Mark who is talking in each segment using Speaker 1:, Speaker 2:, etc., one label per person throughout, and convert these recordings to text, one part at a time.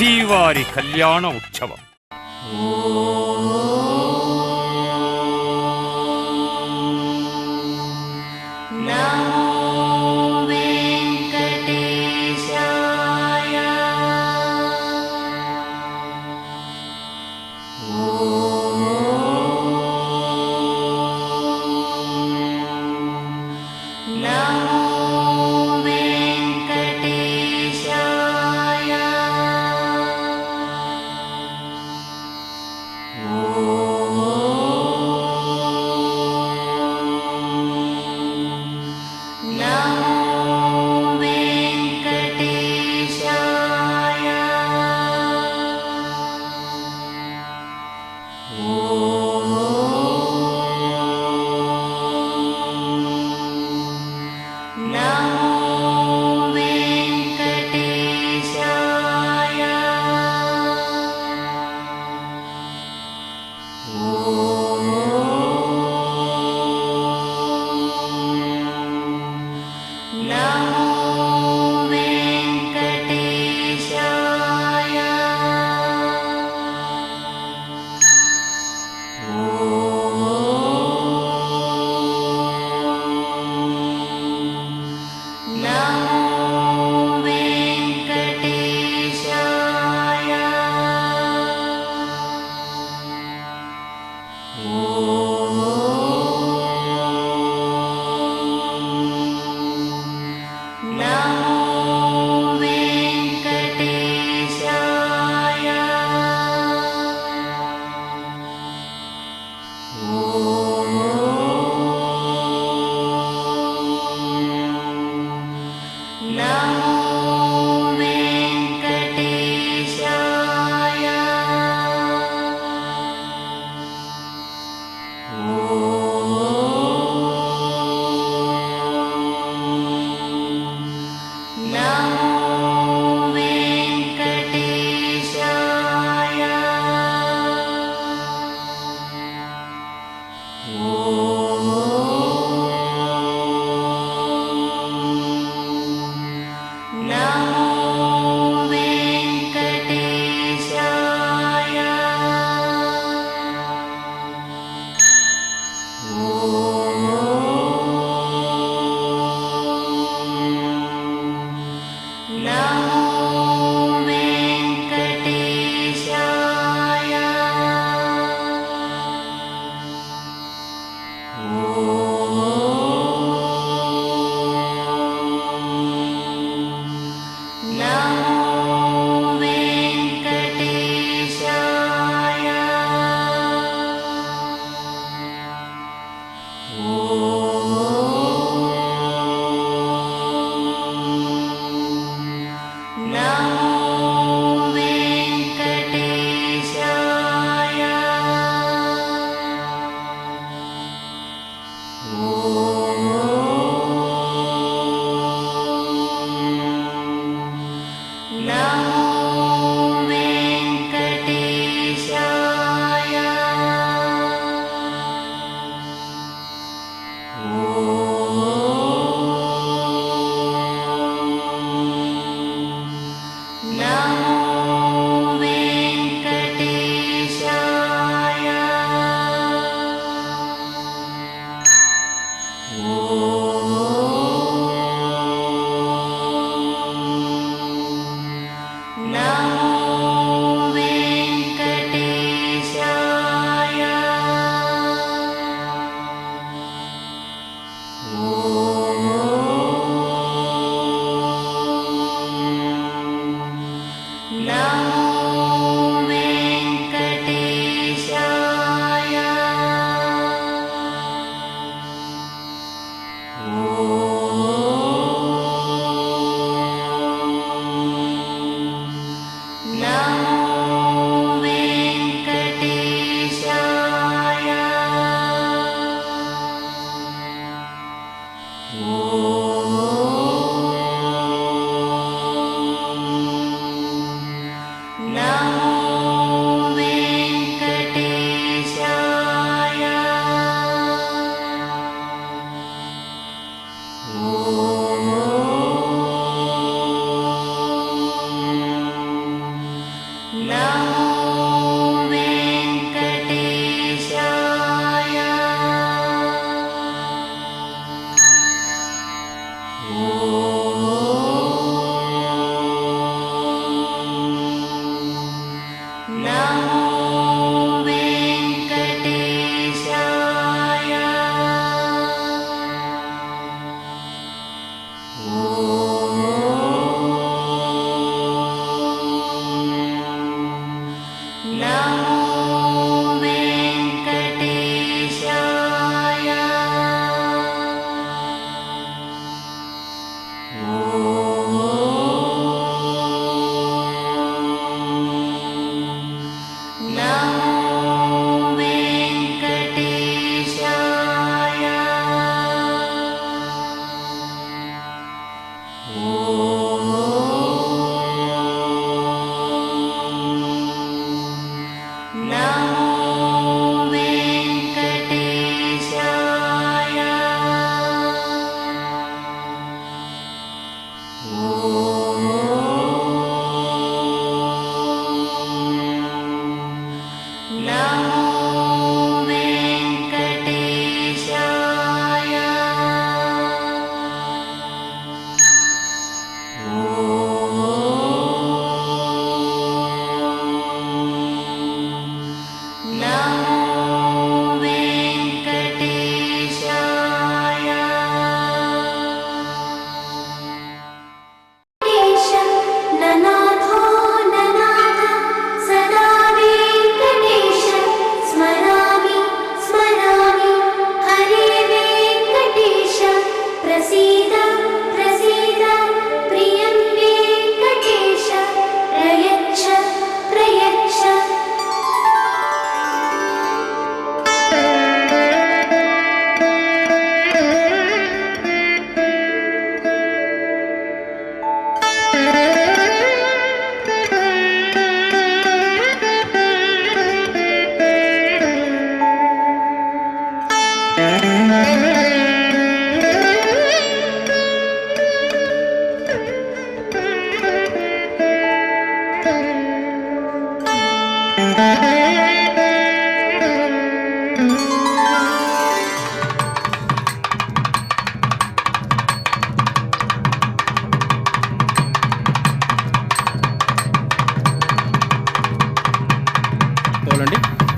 Speaker 1: శ్రీవారి కళ్యాణ ఉత్సవం.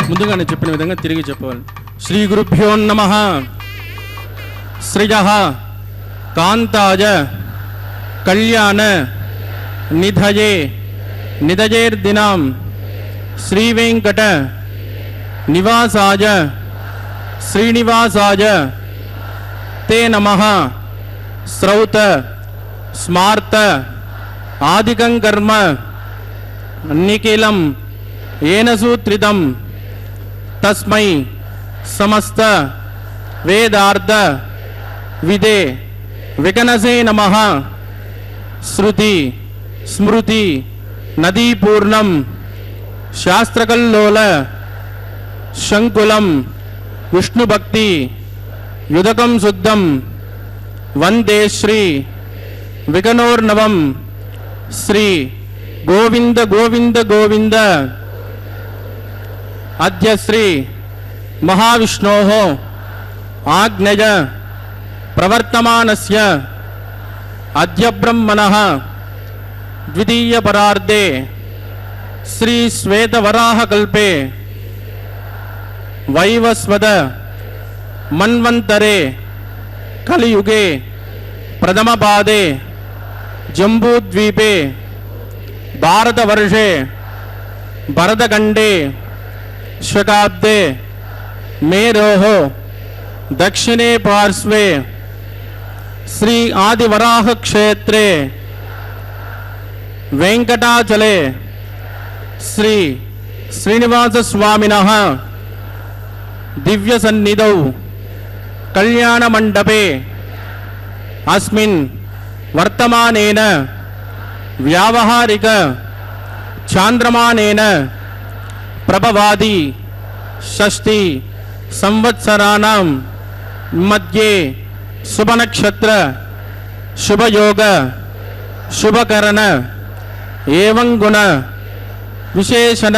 Speaker 2: ముందుగా నేను చెప్పిన విధంగా తిరిగి చెప్పవాలి. శ్రీ గురుభ్యో నమః. శ్రియః కాంతాయ కళ్యాణ నిధయే నిధయేర్దినాం శ్రీ వెంకట నివాసాయ శ్రీనివాసాయ తే నమః. శ్రౌత స్మార్త ఆదికం కర్మ నిఖిలం ఏన సూత్రితం తస్మై సమస్త వేదార్థ విదే వికనసే నమః. శృతి స్మృతి నదీపూర్ణం శాస్త్రకల్లోల శంకులం విష్ణుభక్తి యుదకం శుద్ధం వందే శ్రీ వికనోర్నవం. శ్రీ గోవింద గోవింద గోవింద. అద్య శ్రీ మహావిష్ణోః ఆజ్ఞయ ప్రవర్తమానస్య అద్య బ్రహ్మణః ద్వితీయ పరార్ధే శ్రీ శ్వేతవరాహ కల్పే వైవస్వత మన్వంతరే కలియుగే ప్రథమ పాదే జంబూద్వీపే భారతవర్షే భరతఖండే శకాబ్దే మేరోః దక్షిణే పార్శ్వే శ్రీ ఆదివరాహ క్షేత్రే వెంకటాచలే శ్రీ శ్రీనివాస స్వామినః దివ్య సన్నిధౌ కళ్యాణ మండపే అస్మిన్ వర్తమానేన వ్యావహారిక చాంద్రమానేన ప్రభవాది షష్ఠి సంవత్సరాణం మధ్యే శుభనక్షత్ర శుభయోగ శుభకరణ ఏవం గుణ విశేషణ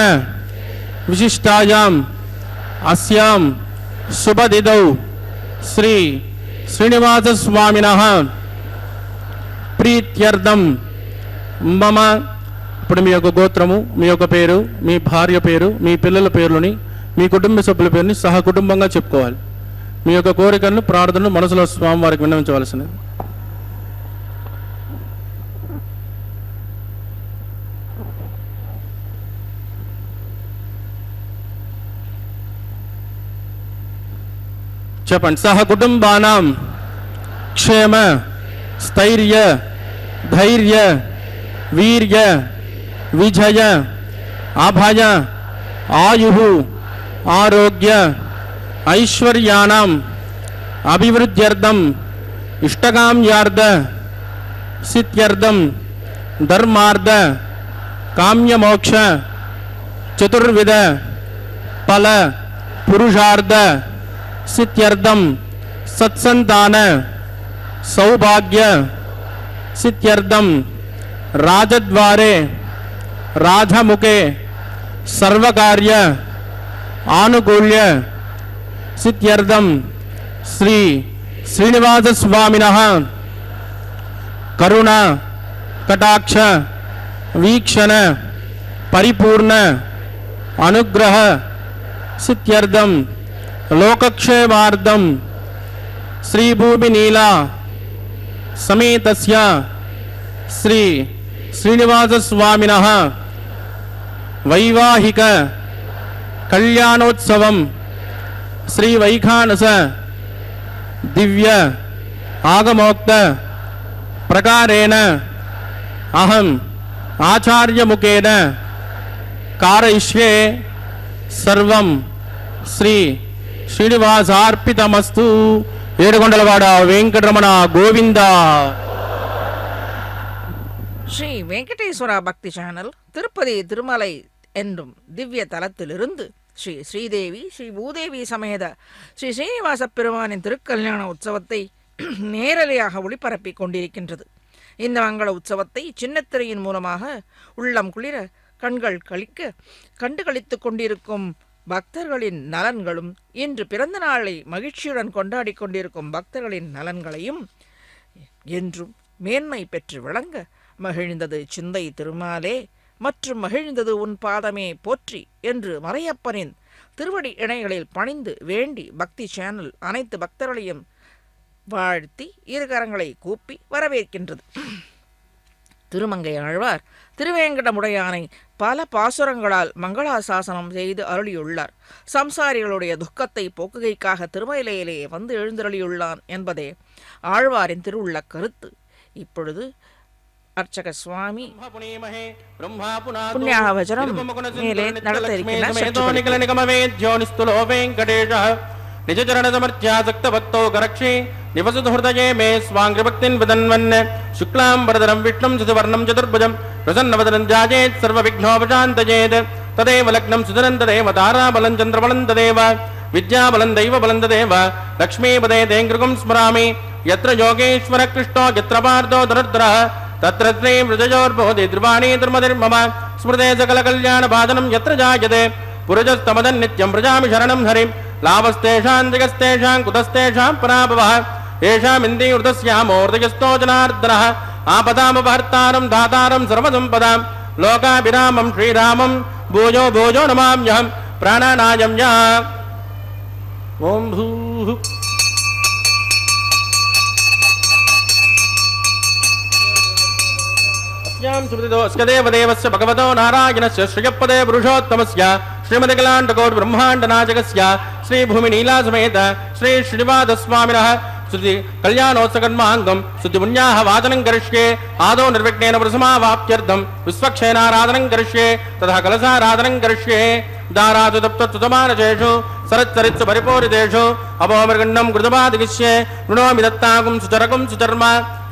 Speaker 2: విశిష్టాయాం అస్యాం శుభదిదౌ శ్రీ శ్రీనివాస స్వామినః ప్రీత్యర్థం మమ. ఇప్పుడు మీ యొక్క గోత్రము, మీ యొక్క పేరు, మీ భార్య పేరు, మీ పిల్లల పేర్లని, మీ కుటుంబ సభ్యుల పేరుని సహ కుటుంబంగా చెప్పుకోవాలి. మీ యొక్క కోరికలను ప్రార్థనలు మనసులో స్వామివారికి విన్నవించవలసినది. చెప్పండి. సహ కుటుంబానాం క్షేమ స్థైర్య ధైర్య వీర్య విజయ అభయ ఆయు ఆరోగ్య ఐశ్వర్యాణం అభివృద్ధ్యర్థం ఇష్టకామ్యార్థ సిద్ధ్యర్థం ధర్మార్థ కామ్యమోక్ష చతుర్విధ ఫల పురుషార్థ సిద్ధ్యర్థం సత్సంతాన సౌభాగ్య సిద్ధ్యర్థం రాజద్వారే రాజముఖే సర్వకార్య ఆనుకూల్య సిద్ధ్యర్థం శ్రీ శ్రీనివాస స్వామినః కరుణ కటాక్ష వీక్షణ పరిపూర్ణ అనుగ్రహ సిద్ధ్యర్థం లోకక్షేమార్థం శ్రీ భూమి నీలా సమేతస్య శ్రీ శ్రీనివాస స్వామినః వైవాహిక కళ్యాణోత్సవం శ్రీ వైఖానస దివ్య ఆగమోక్త ప్రకారేణ అహం ఆచార్యముఖేన కారయిష్యే సర్వం శ్రీ శ్రీనివాసార్పితమస్తు. ఏడుకొండలవాడ వెంకటరమణ గోవింద.
Speaker 3: ஸ்ரீ வெங்கடேஸ்வரா பக்தி சேனல் திருப்பதி திருமலை என்றும் திவ்ய தலத்திலிருந்து ஸ்ரீ ஸ்ரீதேவி ஸ்ரீ பூதேவி சமேத ஸ்ரீ ஸ்ரீனிவாச பெருமானின் திருக்கல்யாண உற்சவத்தை நேரலையாக ஒளிபரப்பிக் கொண்டிருக்கின்றது. இந்த மங்கள உற்சவத்தை சின்னத்திரையின் மூலமாக உள்ளம் குளிர கண்கள் கழிக்க கண்டு கழித்து கொண்டிருக்கும் பக்தர்களின் நலன்களும் இன்று பிறந்த நாளை மகிழ்ச்சியுடன் கொண்டாடி கொண்டிருக்கும் பக்தர்களின் நலன்களையும் என்றும் மேன்மை பெற்று விளங்க மகிழ்ந்தது சிந்தை திருமாலே மற்றும் மகிழ்ந்தது உன் பாதமே போற்றி என்று மறையப்பனின் திருவடி இணைகளில் பணிந்து வேண்டி பக்தி சேனல் அனைத்து பக்தர்களையும் வாழ்த்தி இருகரங்களை கூப்பி வரவேற்கின்றது. திருமங்கை ஆழ்வார் திருவேங்கடமுடையானை பல பாசுரங்களால் மங்களாசாசனம் செய்து அருளியுள்ளார். சம்சாரிகளுடைய துக்கத்தை போக்குகைக்காக திருமயிலையிலே வந்து எழுந்தருளியுள்ளான் என்பதே ஆழ்வாரின் திருவுள்ள கருத்து. இப்பொழுது அர்ச்சக சுவாமி புண்ணியாவச்சரம் மேலே நடத்த இருக்கின்றார்.
Speaker 2: నిజచరణ సమర్ధ్యాసక్త భక్తో గరక్షి నివసతు హృదయే మే స్వాంగ్రిభక్తిన్ విదన్వన్ శుక్లాంబరధరం విష్ణుం శశివర్ణం చతుర్భుజం ప్రసన్నవదనం ధ్యాయేత్ సర్వవిఘ్నోపశాంతయేత్ తదేవ లగ్నం సుధనం తదేవ తారాబలం చంద్రబలం తదేవ విద్యాబలం దైవబలం తదేవ లక్ష్మీపదే తేంగృగం స్మరామి యత్ర యోగేశ్వర కృష్ణో యత్ర పార్థో ధనుర్ధరః తత్ర శ్రీ వృజయోర్భవతి ధ్రువాణీ ధర్మధిర్మమ స్మృతే సకల కళ్యాణ భాజనం యత్ర జాయతే పురజస్తమదన్ నిత్యం ప్రజామి శరణం హరిం లాభస్తేషాం జగస్తేషాం కుతస్తేషాం పరాభవః ఏషామింది వృతస్యామోర్దయస్తో జనార్దనః ఆపదామపహర్తారం దాతారం సర్వసంపదాం లోకాభిరామం శ్రీరామం భూజో భూజో నమామ్యహం ప్రాణానాయం యా. ఓం భూః దేవదేవస్య భగవతో నారాయణస్య శ్రియపదే పురుషోత్తమస్య శ్రీమతికలాండకోటి బ్రహ్మాండనాయకస్య శ్రీ భూమి నీలాసమేత శ్రీ శ్రీనివాస స్వామినః శృతి కళ్యాణోత్సకర్మాంగం శుద్ధి పుణ్యాః వాదనం కరిష్యే ఆదో నిర్విఘ్నేన ప్రసమావాప్త్యర్థం విశ్వక్షేనారాధనం కరిష్యే తథా కలశారాధనం కరిష్యే దారాదు తప్తమానచేషు సరచ్చరిత్సు పరిపూరితేషు అపోమృగండం కృతపాదిగిష్యే రుణోమి దత్తాకం సుచరకం సుచర్మ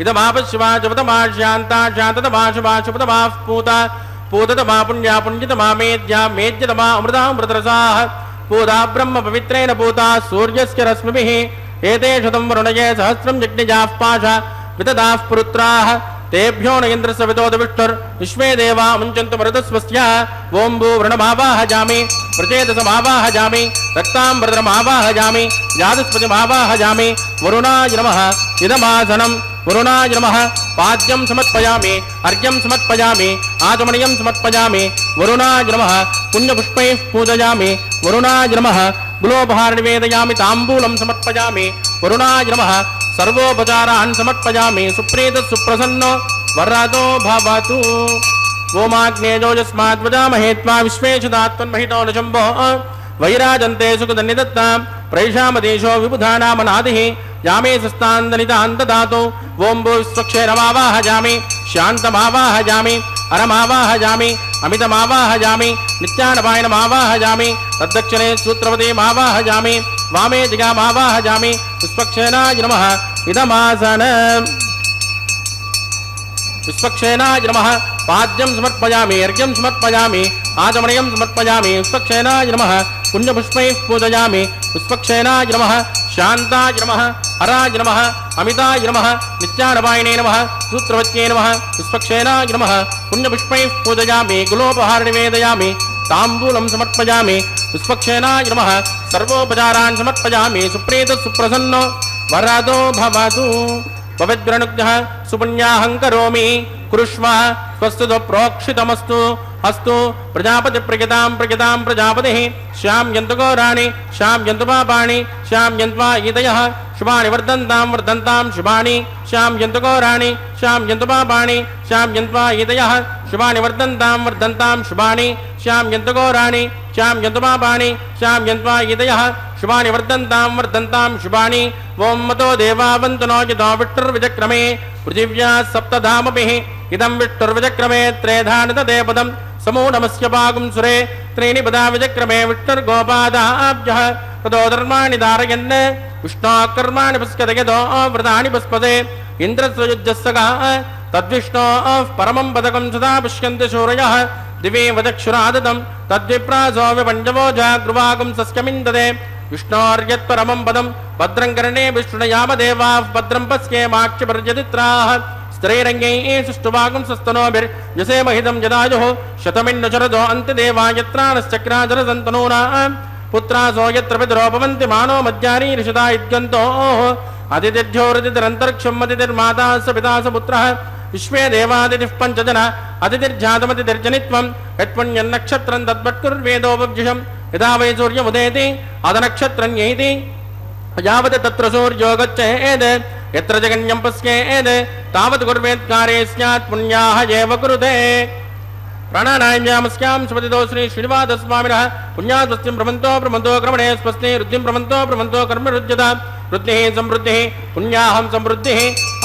Speaker 2: ఇదమాపశివా జపతమా శాంతా శాంతతమా శుభా శుభతమా పూత పూతతమా పుణ్యా పుణ్యతమా మేద్యా మేద్యతమా అమృతామృతరసాః పూతా బ్రహ్మ పవిత్రేణ పూతా సూర్యస్య రశ్మిభిః ఏతేషు తం వరుణయే సహస్రం యజ్ఞజాః పాశ వితదాః పురుత్రాః తేభ్యో న ఇంద్రస్య వితోద విష్ణుర్ విశ్వే దేవా ముంచంతు మరుతస్వస్య. ఓం భూ వృణమావాహజామి ప్రచేతసమావాహజామి రక్తాంబరధరమావాహజామి జాతుస్పతిమావాహజామి వరుణాయ నమః ఇదమాసనం వరుణాయ నమః పాద్యం సమర్పయామి అర్ఘ్యం సమర్పయామి ఆచమనీయం సమర్పయామి వరుణాయ నమః పుణ్యపుష్పైః పూజయామి వరుణాయ నమః గులోపహార నివేదయామి తాంబూలం సమర్పయామి వరుణాయ నమః సర్వోపచారాన్ సమర్పయామి సుప్రీత సుప్రసన్నో వరదో భవతు. ఓమాగ్నేయోజస్మాద్వజామహే త్వా విశ్వేషదాత్మన్మహితో నశంభో वैराजन्ते सुखदन्निदत्तां प्रैषामदेशो विबुधानामनादिः यामे सस्तान्दनितान्तदातो ॐ भूस्वक्षेरमावाहयामि शान्तमावाहयामि अरमावाहयामि अमितमावाहयामि नित्यानपायनमावाहयामि तद्दक्षिणे सूत्रवतीमावाहयामि वामे जिगामावाहयामि पुष्पक्षेनाय नमः इदमासनम् पुष्पक्षेनाय नमः पाद्यं समर्पयामि अर्घ्यं समर्पयामि आचमनीयं समर्पयामि पुष्पक्षेनाय नमः पुण्यपुष्पैः पूजयामि पुष्पक्षेनाय नमः शान्ताय नमः हराय नमः अमिताय नमः नित्यानपायिने नमः सूत्रवत्यै नमः पुष्पक्षेनाय नमः पुण्यपुष्पैः पूजयामि गुलोपहार निवेदयामि ताम्बूलं समर्पयामि पुष्पक्षेनाय नमः सर्वोपचारान् समर्पयामि सुप्रीतः सुप्रसन्नो वरदो भवतु पवित्रनुग्धः सुपुण्याहं करोमि कुरुष्व स्वस्तु प्रोक्षितमस्तु अस्तु प्रजापतिप्रगितां प्रजापतिः श्याम्यन्तु गौराणि श्याम्यन्तु पापाणि श्याम्यन्त्वा ईदयः शुभानि वर्धन्तां शुभानि श्याम्यन्तु गौराणि श्याम्यन्तु पापाणि श्याम्यन्त्वा ईदयः शुभानि वर्धन्तां शुभानि श्याम्यन्तु गौराणि श्याम्यन्तु पापाणि श्याम्यन्त्वा ईदयः शुभानि वर्धन्तां शुभानि ओं मतो देवावन्तु नो यतो विष्णुर्विचक्रमे पृथिव्या सप्तधामभिः इदं विष्णुर्विचक्रमे त्रेधानतदेपदं समो नमस्य पागुं सुरे त्रीणि पदा विचक्रमे विष्णुर्गोपादाभ्यः ततो धर्माणि धारयन् विष्णोः पुष्कते यतो व्रतानि पुष्पते इन्द्रस्वयुज्यस्सगः तद्विष्णोः परमं पदकं सदा पुष्यन्ति सूरयः दिवे वदक्षुरादतं तद्विप्रासो विपञ्चवो जागृवागुं सस्यमिन्दते विष्णोर्यत्परमं पदं भद्रं कर्णे विष्णुयामदेवाः भद्रं पश्येमाक्षिपर्यदित्राः स्त्रीरङ्गैः सुष्ठुवागुं सस्तनोभिर्यसेमहितं यदायुः शतमिन्नुचरदो अन्त्यदेवा यत्रानश्चक्राचरसन्तनूनाः पुत्रासो यत्र पितरो भवन्ति मानो मज्जानी ऋषदा इद्गन्तोः अतिथिर्ध्योरतिथिरन्तरिक्षं अतिथिर्माता स पिता स पुत्रः विश्वे देवादितिः पञ्चजन अतिथिर्जातमतिथिर्जनित्वं यत्पुण्यन्नक्षत्रं तद्वत्कुर्वेदोपब्जिषं यदा वै सूर्यमुदेति अदनक्षत्रन्यैति यावत् तत्र सूर्यो गच्छेत् यत्र जगन्यं पश्येत् तावत् कुर्वेत्कारे स्यात् पुण्याः एव कुरुते प्राणानायामस्यां सुपतितो श्री श्रीनिवासस्वामिनः पुण्यास्वस्तिं प्रमन्तो क्रमणे स्वस्ति रुद्धिं प्रमन्तो कर्म रुज्यता वृद्धिः समृद्धिः पुण्याहं समृद्धिः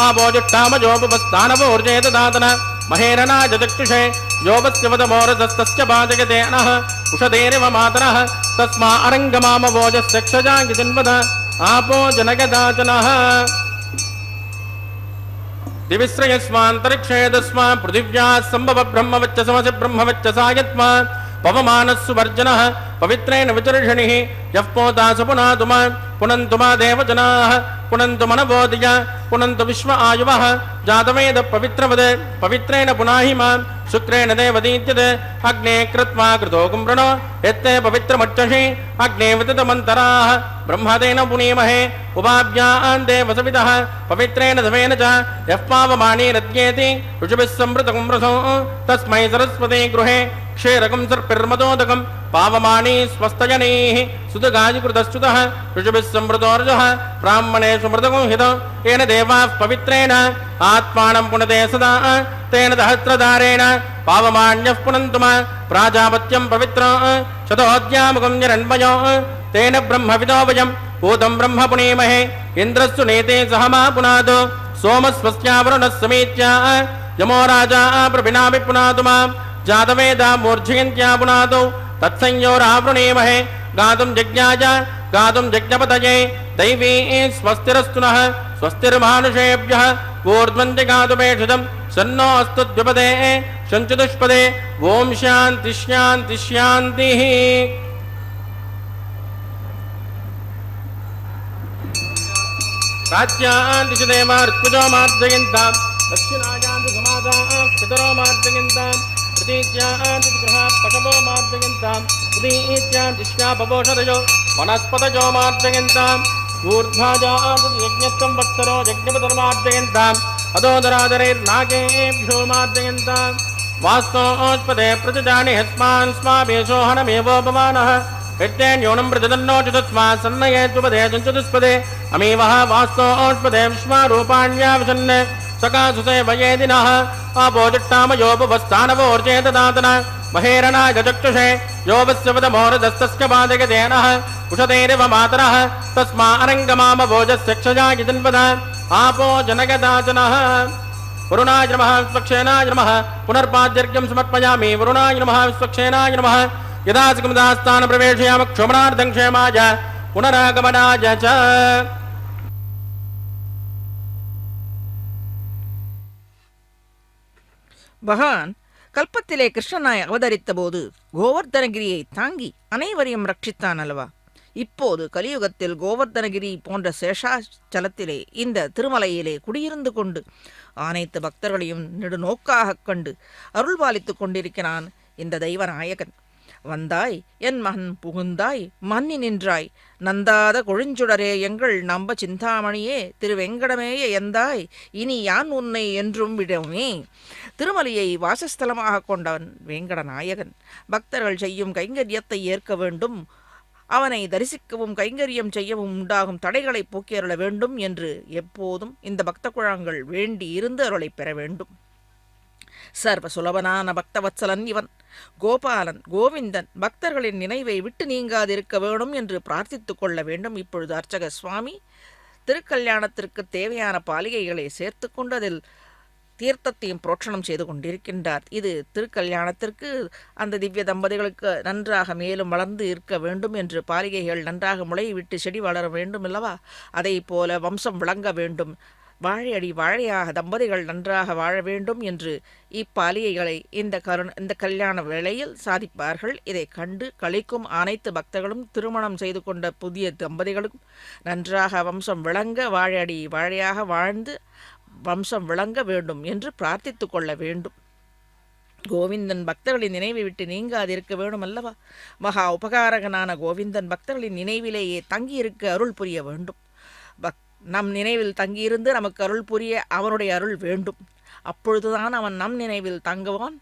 Speaker 2: आपोजिष्ठामजोपस्थानवोर्जेतदातन महेरनाजचक्षुषे योगस्य वदमोरधस्तस्य बाधयते नः उषधेरिव मातरः तस्मा अरङ्गमामवोजस्यक्षजाङ्गितिन्वद आपो जनगदाचनः दिविश्रयस्वान्तरिक्षेदस्मा पृथिव्याः सम्भव ब्रह्मवच्चसमसि ब्रह्मवच्चसायत्मा पवमानस्सुवर्जनः पवित्रेण विचर्षणिः यः पोतास पुनातुमा पुनन्तुमा देवजनाः पुनन्तु मनवोदिय पुनन्तु विश्व आयुवः जातवेद पवित्रवद पवित्रेण पुनाहि मां शुक्रेण देवदीत्यते अग्ने कृत्वा कृतो कुम्भृणो यत्ते पवित्रमर्चषि अग्ने विततमन्तराः ब्रह्मदेन पुनीमहे उपाभ्यां देवसवितः पवित्रेण धवेन च यः पावमानीरद्येति ऋषिभिः संवृतकुम्भ्रसो तस्मै सरस्वती गृहे क्षीरकं सर्पिर्मदोदकं पावमानी स्वस्तजनैः सुतगायकृतश्च्युतः ऋषिभिः संवृतोर्जः ब्राह्मणेषु मृतकं हितो येन देवाः पवित्रेण आत्मानं पुनते सदा तेन सहस्रधारेण पावमान्यः पुनन्तुम प्राजापत्यं पवित्रो शतोऽध्यामुखं निरन्मयो तेन ब्रह्मविदो वयं भूतं ब्रह्म पुनीमहे इन्द्रस्तु नेते सह मा पुनादो सोमस्वस्यावरुणः समीत्य यमो राजा प्रभिनापि पुनातु मां जातवेदा मूर्छयन्त्या पुनादौ तत्संयोरावृणीमहे गातुं जज्ञाय गातुं यज्ञपतये दैवी स्वस्तिरस्तु नः स्वस्तिर्मानुषेभ्यः ऊर्ध्वं च गातुमेषजं सन्नो अस्तु द्विपदे शञ्चतुष्पदे ॐ शान्ति शान्ति शान्तिः राज्यान् दिशदेव ऋत्विजो मार्जयन्तां दक्षिणायान्ति समादाः पितरो मार्जयन्तां प्रतीच्यान्तिग्रहात् पशवो मार्जयन्तां प्रतीच्यान्तिष्यापपोषदयो वनस्पतयो मार्जयन्ताम् ऊर्ध्वाजान्ति यज्ञत्वं वत्सरो यज्ञपतिर्मार्जयन्ताम् अदोदरादरैर्नागेभ्यो मार्जयन्ताम् वास्तोऽस्पदे प्रजजानि हस्मान् स्वाभेषोहनमेवोपमानः यज्ञेन्योनं प्रजदन्नोचि तस्मात् सन्नयेत्युपदे चतुष्पदे अमीवः वास्तोऽस्पदे विश्वारूपाण्याविशन् सकासुसे वयेदिनः आपोजिष्ठामयोपवस्थानवोर्जेतदातन महेरणाय चक्षुषे यो वस्य वदमोरजस्तस्य पादगतेनः कुशतेरिव मातरः तस्मा अरङ्गमामभोजस्य क्षजाय जन्मदा आपो जनगदाचनः वरुणाय नमः स्वक्षेनाय नमः पुनर्पाद्यर्घ्यं समर्पयामि वरुणाय नमः स्वक्षेनाय नमः यदा सुगमदास्थान प्रवेशयामि क्षोभनार्थं क्षेमाय पुनरागमनाय च
Speaker 3: பகவான் கல்பத்திலே கிருஷ்ணனாய் அவதரித்த போது கோவர்தனகிரியை தாங்கி அனைவரையும் ரட்சித்தான் அல்லவா? இப்போது கலியுகத்தில் கோவர்தனகிரி போன்ற சேஷாச்சலத்திலே இந்த திருமலையிலே குடியிருந்து கொண்டு அனைத்து பக்தர்களையும் நெடுநோக்காகக் கண்டு அருள்பாலித்துக் கொண்டிருக்கிறான் இந்த தெய்வநாயகன். வந்தாய் என் மகன் புகுந்தாய் மன்னி நின்றாய் நந்தாத கொழுஞ்சுடரே எங்கள் நம்ப சிந்தாமணியே திருவெங்கடமேய எந்தாய் இனி யான் உன்னை என்றும் விடமே. திருமலையை வாசஸ்தலமாக கொண்டவன் வேங்கடநாயகன். பக்தர்கள் செய்யும் கைங்கரியத்தை ஏற்க வேண்டும், அவனை தரிசிக்கவும் கைங்கரியம் செய்யவும் உண்டாகும் தடைகளை போக்கியருள வேண்டும் என்று எப்போதும் இந்த பக்த குழாங்கள் வேண்டி இருந்து அருளை பெற வேண்டும். சர்வ சுலபனான பக்தவத்சலன் இவன் கோபாலன் கோவிந்தன் பக்தர்களின் நினைவை விட்டு நீங்காதிருக்க வேணும் என்று பிரார்த்தித்துக் கொள்ள வேண்டும். இப்பொழுது அர்ச்சக சுவாமி திருக்கல்யாணத்திற்கு தேவையான பாலிகைகளை சேர்த்து கொண்டு அதில் தீர்த்தத்தையும் புரோட்சணம் செய்து கொண்டிருக்கின்றார். இது திருக்கல்யாணத்திற்கு அந்த திவ்ய தம்பதிகளுக்கு நன்றாக மேலும் வளர்ந்து இருக்க வேண்டும் என்று பாலிகைகள் நன்றாக முளைவிட்டு செடி வளர வேண்டும் அல்லவா? அதை போல வம்சம் விளங்க வேண்டும், வாழையடி வாழையாக தம்பதிகள் நன்றாக வாழ வேண்டும் என்று இப்பாலிகைகளை இந்த கல்யாண வேளையில் சாதிப்பார்கள். இதை கண்டு களிக்கும் அனைத்து பக்தர்களும் திருமணம் செய்து கொண்ட புதிய தம்பதிகளும் நன்றாக வம்சம் விளங்க வாழையடி வாழையாக வாழ்ந்து வம்சம் விளங்க வேண்டும் என்று பிரார்த்தித்து கொள்ள வேண்டும். கோவிந்தன் பக்தர்களின் நினைவை விட்டு நீங்காதிருக்க வேண்டும் அல்லவா? மகா உபகாரகனான கோவிந்தன் பக்தர்களின் நினைவிலேயே தங்கியிருக்க அருள் புரிய வேண்டும். நம் நினைவில் தங்கியிருந்து நமக்கு அருள் புரிய அவனுடைய அருள் வேண்டும். அப்பொழுதுதான் அவன் நம் நினைவில் தங்குவான்,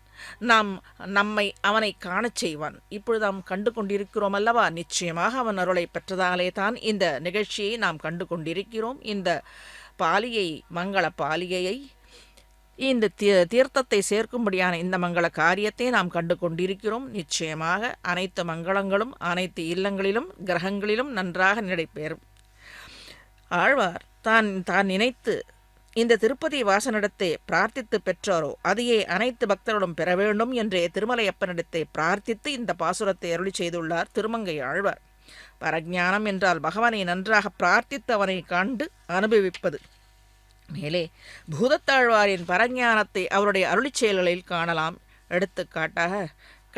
Speaker 3: நம்மை அவனை காணச் செய்வான். இப்பொழுது நாம் கண்டு கொண்டிருக்கிறோம் அல்லவா? நிச்சயமாக அவன் அருளை பெற்றதாலே தான் இந்த நிகழ்ச்சியை நாம் கண்டு கொண்டிருக்கிறோம். இந்த பாலிகை மங்கள பாலிகையை இந்த தீர்த்தத்தை சேர்க்கும்படியான இந்த மங்கள காரியத்தை நாம் கண்டு கொண்டிருக்கிறோம். நிச்சயமாக அனைத்து மங்களங்களும் அனைத்து இல்லங்களிலும் கிரகங்களிலும் நன்றாக நடைபெறும். ஆழ்வார் தான் நினைத்து இந்த திருப்பதி வாசனிடத்தை பிரார்த்தித்து பெற்றாரோ அதையே அனைத்து பக்தர்களும் பெற வேண்டும் என்றே திருமலையப்பனிடத்தை பிரார்த்தித்து இந்த பாசுரத்தை அருளி செய்துள்ளார் திருமங்கை ஆழ்வார். பரஞானம் என்றால் பகவானை நன்றாக பிரார்த்தித்து அவனை கண்டு அனுபவிப்பது. மேலே பூதத்தாழ்வாரின் பரஞானத்தை அவருடைய அருளிச் செயல்களில் காணலாம். எடுத்துக்காட்டாக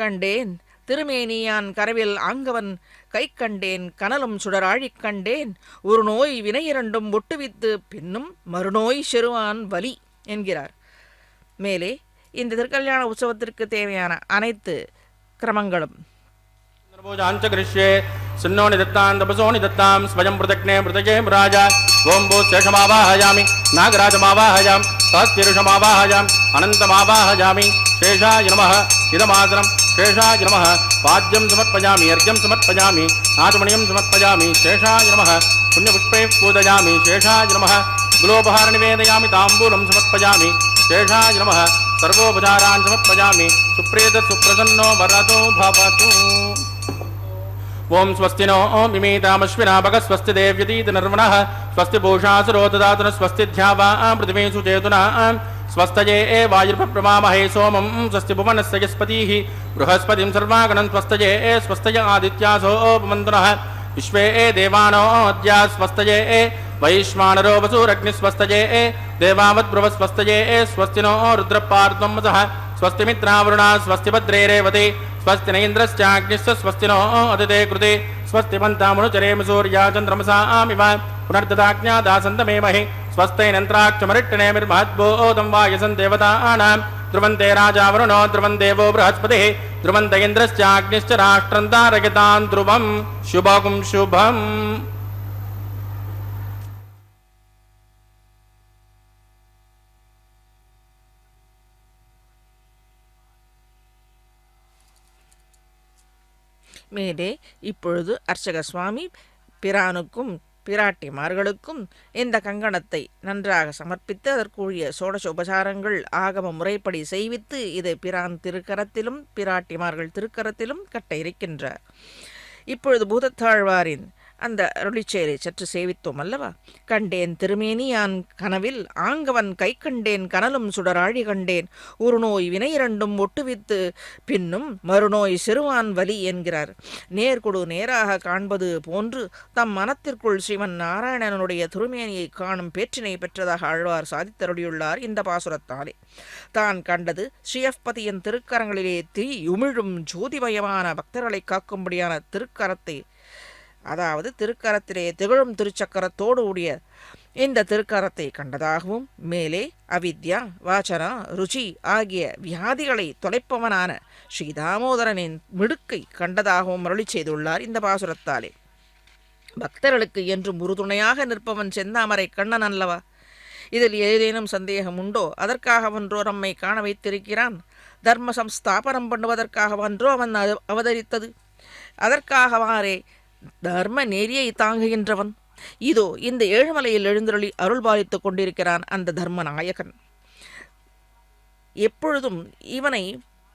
Speaker 3: கண்டேன் திருமேனியான் கரவில் ஆங்கவன் கை கண்டேன் கனலும் சுடராழிக் கண்டேன் ஒரு நோய் வினையிரண்டும் ஒட்டுவித்து பின்னும் மறுநோய் செருவான் வலி என்கிறார். மேலே இந்த திருக்கல்யாண உற்சவத்திற்கு தேவையான அனைத்து கிரமங்களும்
Speaker 2: सुन्नो निदत्तां तपसो निदत्तां स्वयं पृथक्ने पृथगे राजा ओं भूत शेषमावाहयामि नागराजमावाहयामि सहस्तिरुषमावाहयामि अनन्तमावाहयामि शेषाय नमः इदमासनं शेषाय नमः पाद्यं समर्पयामि अर्घ्यं समर्पयामि नाथमणिं समर्पयामि शेषाय नमः पुण्यपुष्पैः पूजयामि शेषाय नमः गुलोपहार निवेदयामि ताम्बूलं समर्पयामि शेषाय नमः सर्वोपचारान् समर्पयामि सुप्रेत सुप्रसन्नो वरदो भवतु ओं स्वस्ति नो मिमीतामश्विना भग स्वस्ति देव्यतीत नर्वणः स्वस्ति पूषासुरो ददातु न स्वस्ति ध्यावा पृथिवी सुचेतुना स्वस्तये वायुर्भप्रमामहे सोमं स्वस्ति भुवनस्य यस्पतिः बृहस्पतिं सर्वागणं स्वस्तये स्वस्तय आदित्यासो उपमन्तुनः विश्वे देवानो अद्या स्वस्तये वैश्वानरो वसुरग्निस्वस्तये देवावद्ब्रुवस्वस्तये स्वस्ति नो रुद्रपार्त्वमसः स्वस्ति मित्रावरुणा स्वस्ति भद्रे रेवते स्वस्ति न इन्द्रश्चाग्निश्च स्वस्ति नो अदिते कृते स्वस्ति पन्तामनुचरेम सूर्या चन्द्रमसामिव पुनर्ददाज्ञादासन्तमेमहि स्वस्तेनन्त्राक्षमरिट्टनेमिर्महद्बोधं वायसन् देवतानां ध्रुवन्ते राजा वरुणो ध्रुवन् देवो बृहस्पतिः ध्रुवन्त इन्द्रश्चाग्निश्च राष्ट्रं तारयतां ध्रुवं शुभं शुभम्.
Speaker 3: மேலே இப்பொழுது அர்ச்சக சுவாமி பிரானுக்கும் பிராட்டிமார்களுக்கும் இந்த கங்கணத்தை நன்றாக சமர்ப்பித்து அதற்குரிய சோடச உபசாரங்கள் ஆகம முறைப்படி செய்வித்து இதை பிரான் திருக்கரத்திலும் பிராட்டிமார்கள் திருக்கரத்திலும் கட்ட இருக்கின்றார். இப்பொழுது பூதத்தாழ்வாரின் அந்த அருளிச்செயலை சற்று சேவித்தோம் அல்லவா? கண்டேன் திருமேனி யான் கனவில் ஆங்கவன் கை கண்டேன் கனலும் சுடராழி கண்டேன் ஒரு நோய் வினை இரண்டும் ஒட்டுவித்து பின்னும் மறுநோய் சிறுவான் வலி என்கிறார். நேர்கொடு நேராக காண்பது போன்று தம் மனத்திற்குள் ஸ்ரீமன் நாராயணனுடைய திருமேனியை காணும் பேற்றினை பெற்றதாக ஆழ்வார் சாதித்தருளியுள்ளார் இந்த பாசுரத்தாலே. தான் கண்டது ஸ்ரீயப்பதியின் திருக்கரங்களிலே உமிழும் ஜோதிமயமான பக்தர்களை காக்கும்படியான திருக்கரத்தை, அதாவது திருக்கரத்திலே திகழும் திருச்சக்கரத்தோடு உடைய இந்த திருக்கரத்தை கண்டதாகவும், மேலே அவித்யா வாசனா ருச்சி ஆகிய வியாதிகளை தொலைப்பவனான ஸ்ரீதாமோதரனின் மிடுக்கை கண்டதாகவும் அருளி செய்துள்ளார் இந்த பாசுரத்தாலே. பக்தர்களுக்கு என்றும் உறுதுணையாக நிற்பவன் செந்தாமரை கண்ணன் அல்லவா? இதில் ஏதேனும் சந்தேகம் உண்டோ? அதற்காகவன்றோ நம்மை காண வைத்திருக்கிறான்? தர்ம சம்ஸ்தாபனம் பண்ணுவதற்காகவன்றோ அவன் அவதரித்தது? அதற்காகவாறே தர்ம நெறியை தாங்குகின்றவன். இதோ இந்த ஏழுமலையில் எழுந்தருளி அருள் பாலித்துக் கொண்டிருக்கிறான் அந்த தர்மநாயகன். எப்பொழுதும் இவனை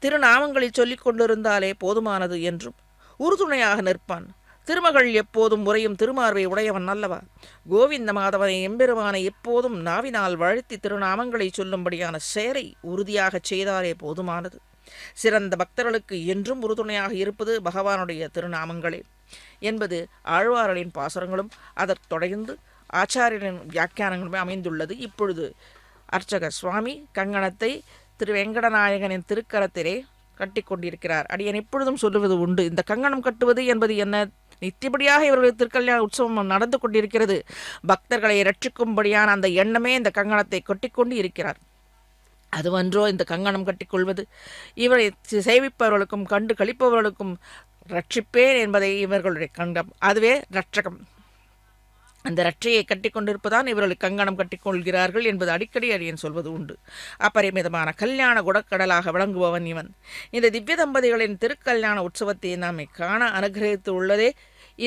Speaker 3: திருநாமங்களில் சொல்லிக் கொண்டிருந்தாலே போதுமானது என்றும் உறுதுணையாக நிற்பான். திருமகள் எப்போதும் உரையும் திருமார்வை உடையவன் அல்லவா? கோவிந்த மாதவனை எம்பெருமானை எப்போதும் நாவினால் வாழ்த்தி திருநாமங்களை சொல்லும்படியான சேரை உறுதியாகச் செய்தாலே போதுமானது. சிறந்த பக்தர்களுக்கு என்றும் உறுதுணையாக இருப்பது பகவானுடைய திருநாமங்களே என்பது ஆழ்வார்களின் பாசுரங்களும் அதற்கு தொடர்ந்து ஆச்சாரியரின் வியாக்கியானங்களுமே அமைந்துள்ளது. இப்பொழுது அர்ச்சகர் சுவாமி கங்கணத்தை திரு வெங்கடநாயகனின் திருக்கரத்திலே கட்டிக்கொண்டிருக்கிறார். அடியன் எப்பொழுதும் சொல்லுவது உண்டு, இந்த கங்கணம் கட்டுவது என்பது என்ன? நித்தியபடியாக இவர்களுடைய திருக்கல்யாண உற்சவம் நடந்து கொண்டிருக்கிறது. பக்தர்களை ரட்சிக்கும்படியான அந்த எண்ணமே இந்த கங்கணத்தை கட்டிக்கொண்டு இருக்கிறார். அதுவன்றோ இந்த கங்கணம் கட்டிக்கொள்வது? இவரை சேவிப்பவர்களுக்கும் கண்டு கழிப்பவர்களுக்கும் ரட்சிப்பேன் என்பதை இவர்களுடைய கங்கம், அதுவே ரட்சகம். அந்த ரட்சையை கட்டிக்கொண்டிருப்பதான் இவர்களுக்கு கங்கணம் கட்டிக்கொள்கிறார்கள் என்பது அடிக்கடி அடியன் சொல்வது உண்டு. அப்பரிமிதமான கல்யாண குடக்கடலாக விளங்குபவன் இவன். இந்த திவ்ய தம்பதிகளின் திருக்கல்யாண உற்சவத்தை நாமை காண அனுகிரகித்து உள்ளதே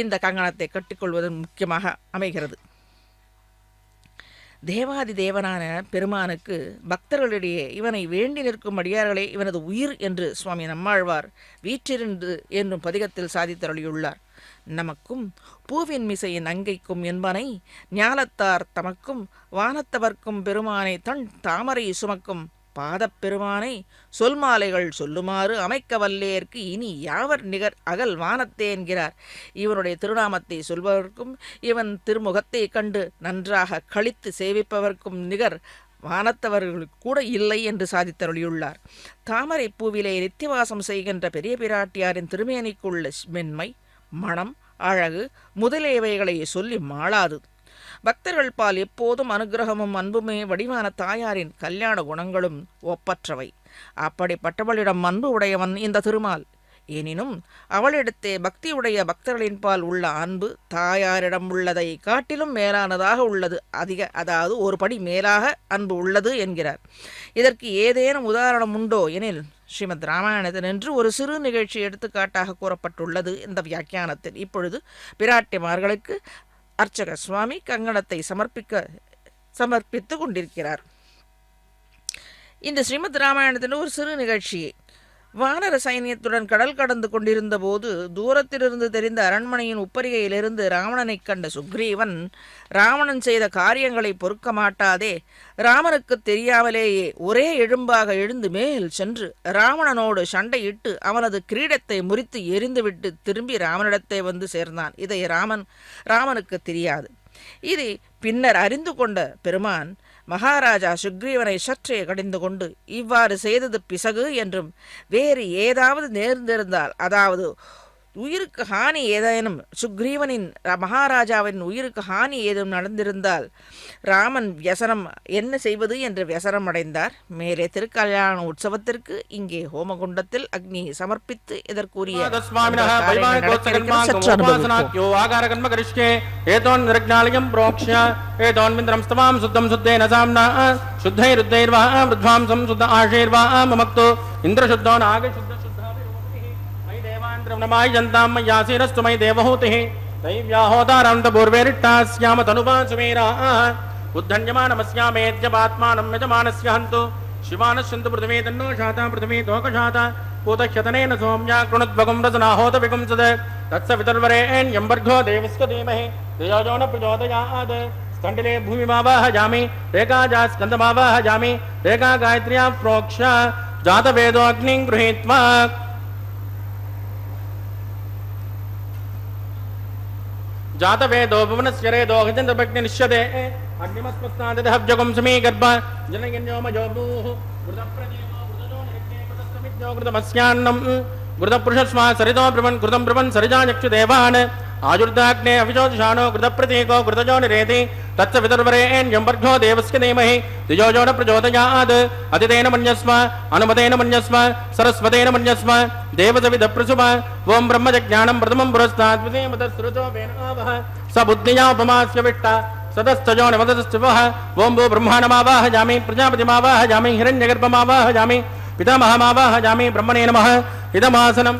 Speaker 3: இந்த கங்கணத்தை கட்டிக்கொள்வதன் முக்கியமாக அமைகிறது. தேவாதி தேவனான பெருமானுக்கு பக்தர்களிடையே இவனை வேண்டி நிற்கும் அடியார்களே இவனது உயிர் என்று சுவாமி நம்மாழ்வார் வீற்றிருந்து என்னும் பதிகத்தில் சாதித்தருளியுள்ளார். நமக்கும் பூவின் மிசையின் அங்கைக்கும் என்பனை ஞாலத்தார் தமக்கும் வானத்தவர்க்கும் பெருமானை தன் தாமரை சுமக்கும் பாதப்பெருமானை சொல்மாலைகள் சொல்லுமாறு அமைக்க வல்லேற்கு இனி யாவர் நிகர் அகல் வானத்தே என்கிறார். இவனுடைய திருநாமத்தை சொல்பவர்க்கும் இவன் திருமுகத்தை கண்டு நன்றாக கழித்து சேவிப்பவர்க்கும் நிகர் வானத்தவர்களுக்கு கூட இல்லை என்று சாதித்தருளியுள்ளார். தாமரை பூவிலே நித்தியவாசம் செய்கின்ற பெரிய பிராட்டியாரின் திருமேனிக்குள்ள மென்மை, மணம், அழகு முதலியவைகளை சொல்லி மாளாது. பக்தர்கள் பால் எப்போதும் அனுகிரகமும் அன்புமே வடிவான தாயாரின் கல்யாண குணங்களும் ஒப்பற்றவை. அப்படிப்பட்டவளிடம் அன்பு உடையவன் இந்த திருமால். எனினும் அவளிடத்தே பக்தியுடைய பக்தர்களின் பால் உள்ள அன்பு தாயாரிடம் உள்ளதை காட்டிலும் மேலானதாக உள்ளது. அதாவது ஒரு படி மேலாக அன்பு உள்ளது என்கிறார். இதற்கு ஏதேனும் உதாரணம் உண்டோ எனில் ஸ்ரீமத் ராமாயணத்தில் என்று ஒரு சிறு நிகழ்ச்சி எடுத்துக்காட்டாக கூறப்பட்டுள்ளது இந்த வியாக்கியானத்தில். இப்பொழுது பிராட்டிமார்களுக்கு அர்ச்சக சுவாமி கங்கணத்தை சமர்ப்பித்து கொண்டிருக்கிறார். இந்த ஸ்ரீமத் ராமாயணத்தின் ஒரு சிறு நிகழ்ச்சியை வானர சைன்யத்துடன் கடல் கடந்து கொண்டிருந்த போது தூரத்திலிருந்து தெரிந்த அரண்மனையின் உப்பரிகையிலிருந்து ராவணனை கண்ட சுக்ரீவன் ராவணன் செய்த காரியங்களை பொறுக்க மாட்டாதே ராமனுக்கு தெரியாமலேயே ஒரே எழும்பாக எழுந்து மேல் சென்று ராவணனோடு சண்டையிட்டு அவனது கிரீடத்தை முறித்து எரிந்துவிட்டு திரும்பி ராமனிடத்தை வந்து சேர்ந்தான். இதை ராமனுக்கு தெரியாது. இதை பின்னர் அறிந்து கொண்ட பெருமான் மகாராஜா சுக்ரீவனை சற்றே கடிந்து கொண்டு இவ்வாறு செய்தது பிசகு என்றும் வேறு ஏதாவது நேர்ந்திருந்தால், அதாவது உயிருக்கு ஹானி ஏதேனும் சுக்ரீவனின் மகாராஜாவின் உயிருக்கு ஹானி ஏதும் நடந்திருந்தால் ராமன் வியசனம் என்ன செய்வது என்று வியசனம் அடைந்தார். மேலே திருக்கல்யாண உற்சவத்திற்கு இங்கே ஹோமகுண்டத்தில் அக்னி சமர்ப்பித்து இதற்குரிய
Speaker 2: नमाय जनताम यासीरस्तु मयि देवहूतिः दैव्याहोदारान्त पूर्वेरिट्टास्याम तनुपासुमेराः उद्धन्यमानमस्यामेद्यपात्मानं यजमानस्य हन्तु शिवानश्यन्तु पृथिवी तन्नो शाता पृथिवी तोकशाता पूतक्षतनेन सौम्या कृणुद्भगं रसनाहोत विगुंसद तत्सवितर्वरेण्यं वर्गो देवस्य धीमहि धियो यो न प्रचोदयात् स्कण्डिले भूमिमावाहयामि रेखाजा स्कन्दमावाहयामि रेखा गायत्र्या प्रोक्ष जातवेदो अग्निं गृहीत्वा जातवेदो भुवनस्य रेदो हजन्द्रभग्निनिष्यते अग्निमस्मस्तादहव्यगं समीगर्भ जनयन्योमजो भूः कृतप्रदेवो कृतजो निरग्ने कृतस्तमिद्यो कृतमस्यान्नं कृतपुरुषस्मा सरितो ब्रवन् कृतं ब्रवन् सरिजायक्षुदेवान् आजुर्दाग्ने अविजोतिषाणो कृतप्रतीको कृतजो निरेति तत्स वितर्वरेण्यं वर्गो देवस्य धीमहि धियो यो न प्रचोदयात् अतितेन मन्यस्म अनुमतेन मन्यस्म सरस्वतेन मन्यस्म देवसविदप्रसुम ओं ब्रह्मजज्ञानं प्रथमं पुरस्तात् द्वितीयमतस्रुतो वेनावः स बुद्धिया उपमास्य विष्टा सदस्तजो निमदस्तवः ओं भू ब्रह्माणमावाहयामि प्रजापतिमावाहयामि हिरण्यगर्भमावाहयामि पितामहमावाहयामि ब्रह्मणे नमः इदमासनं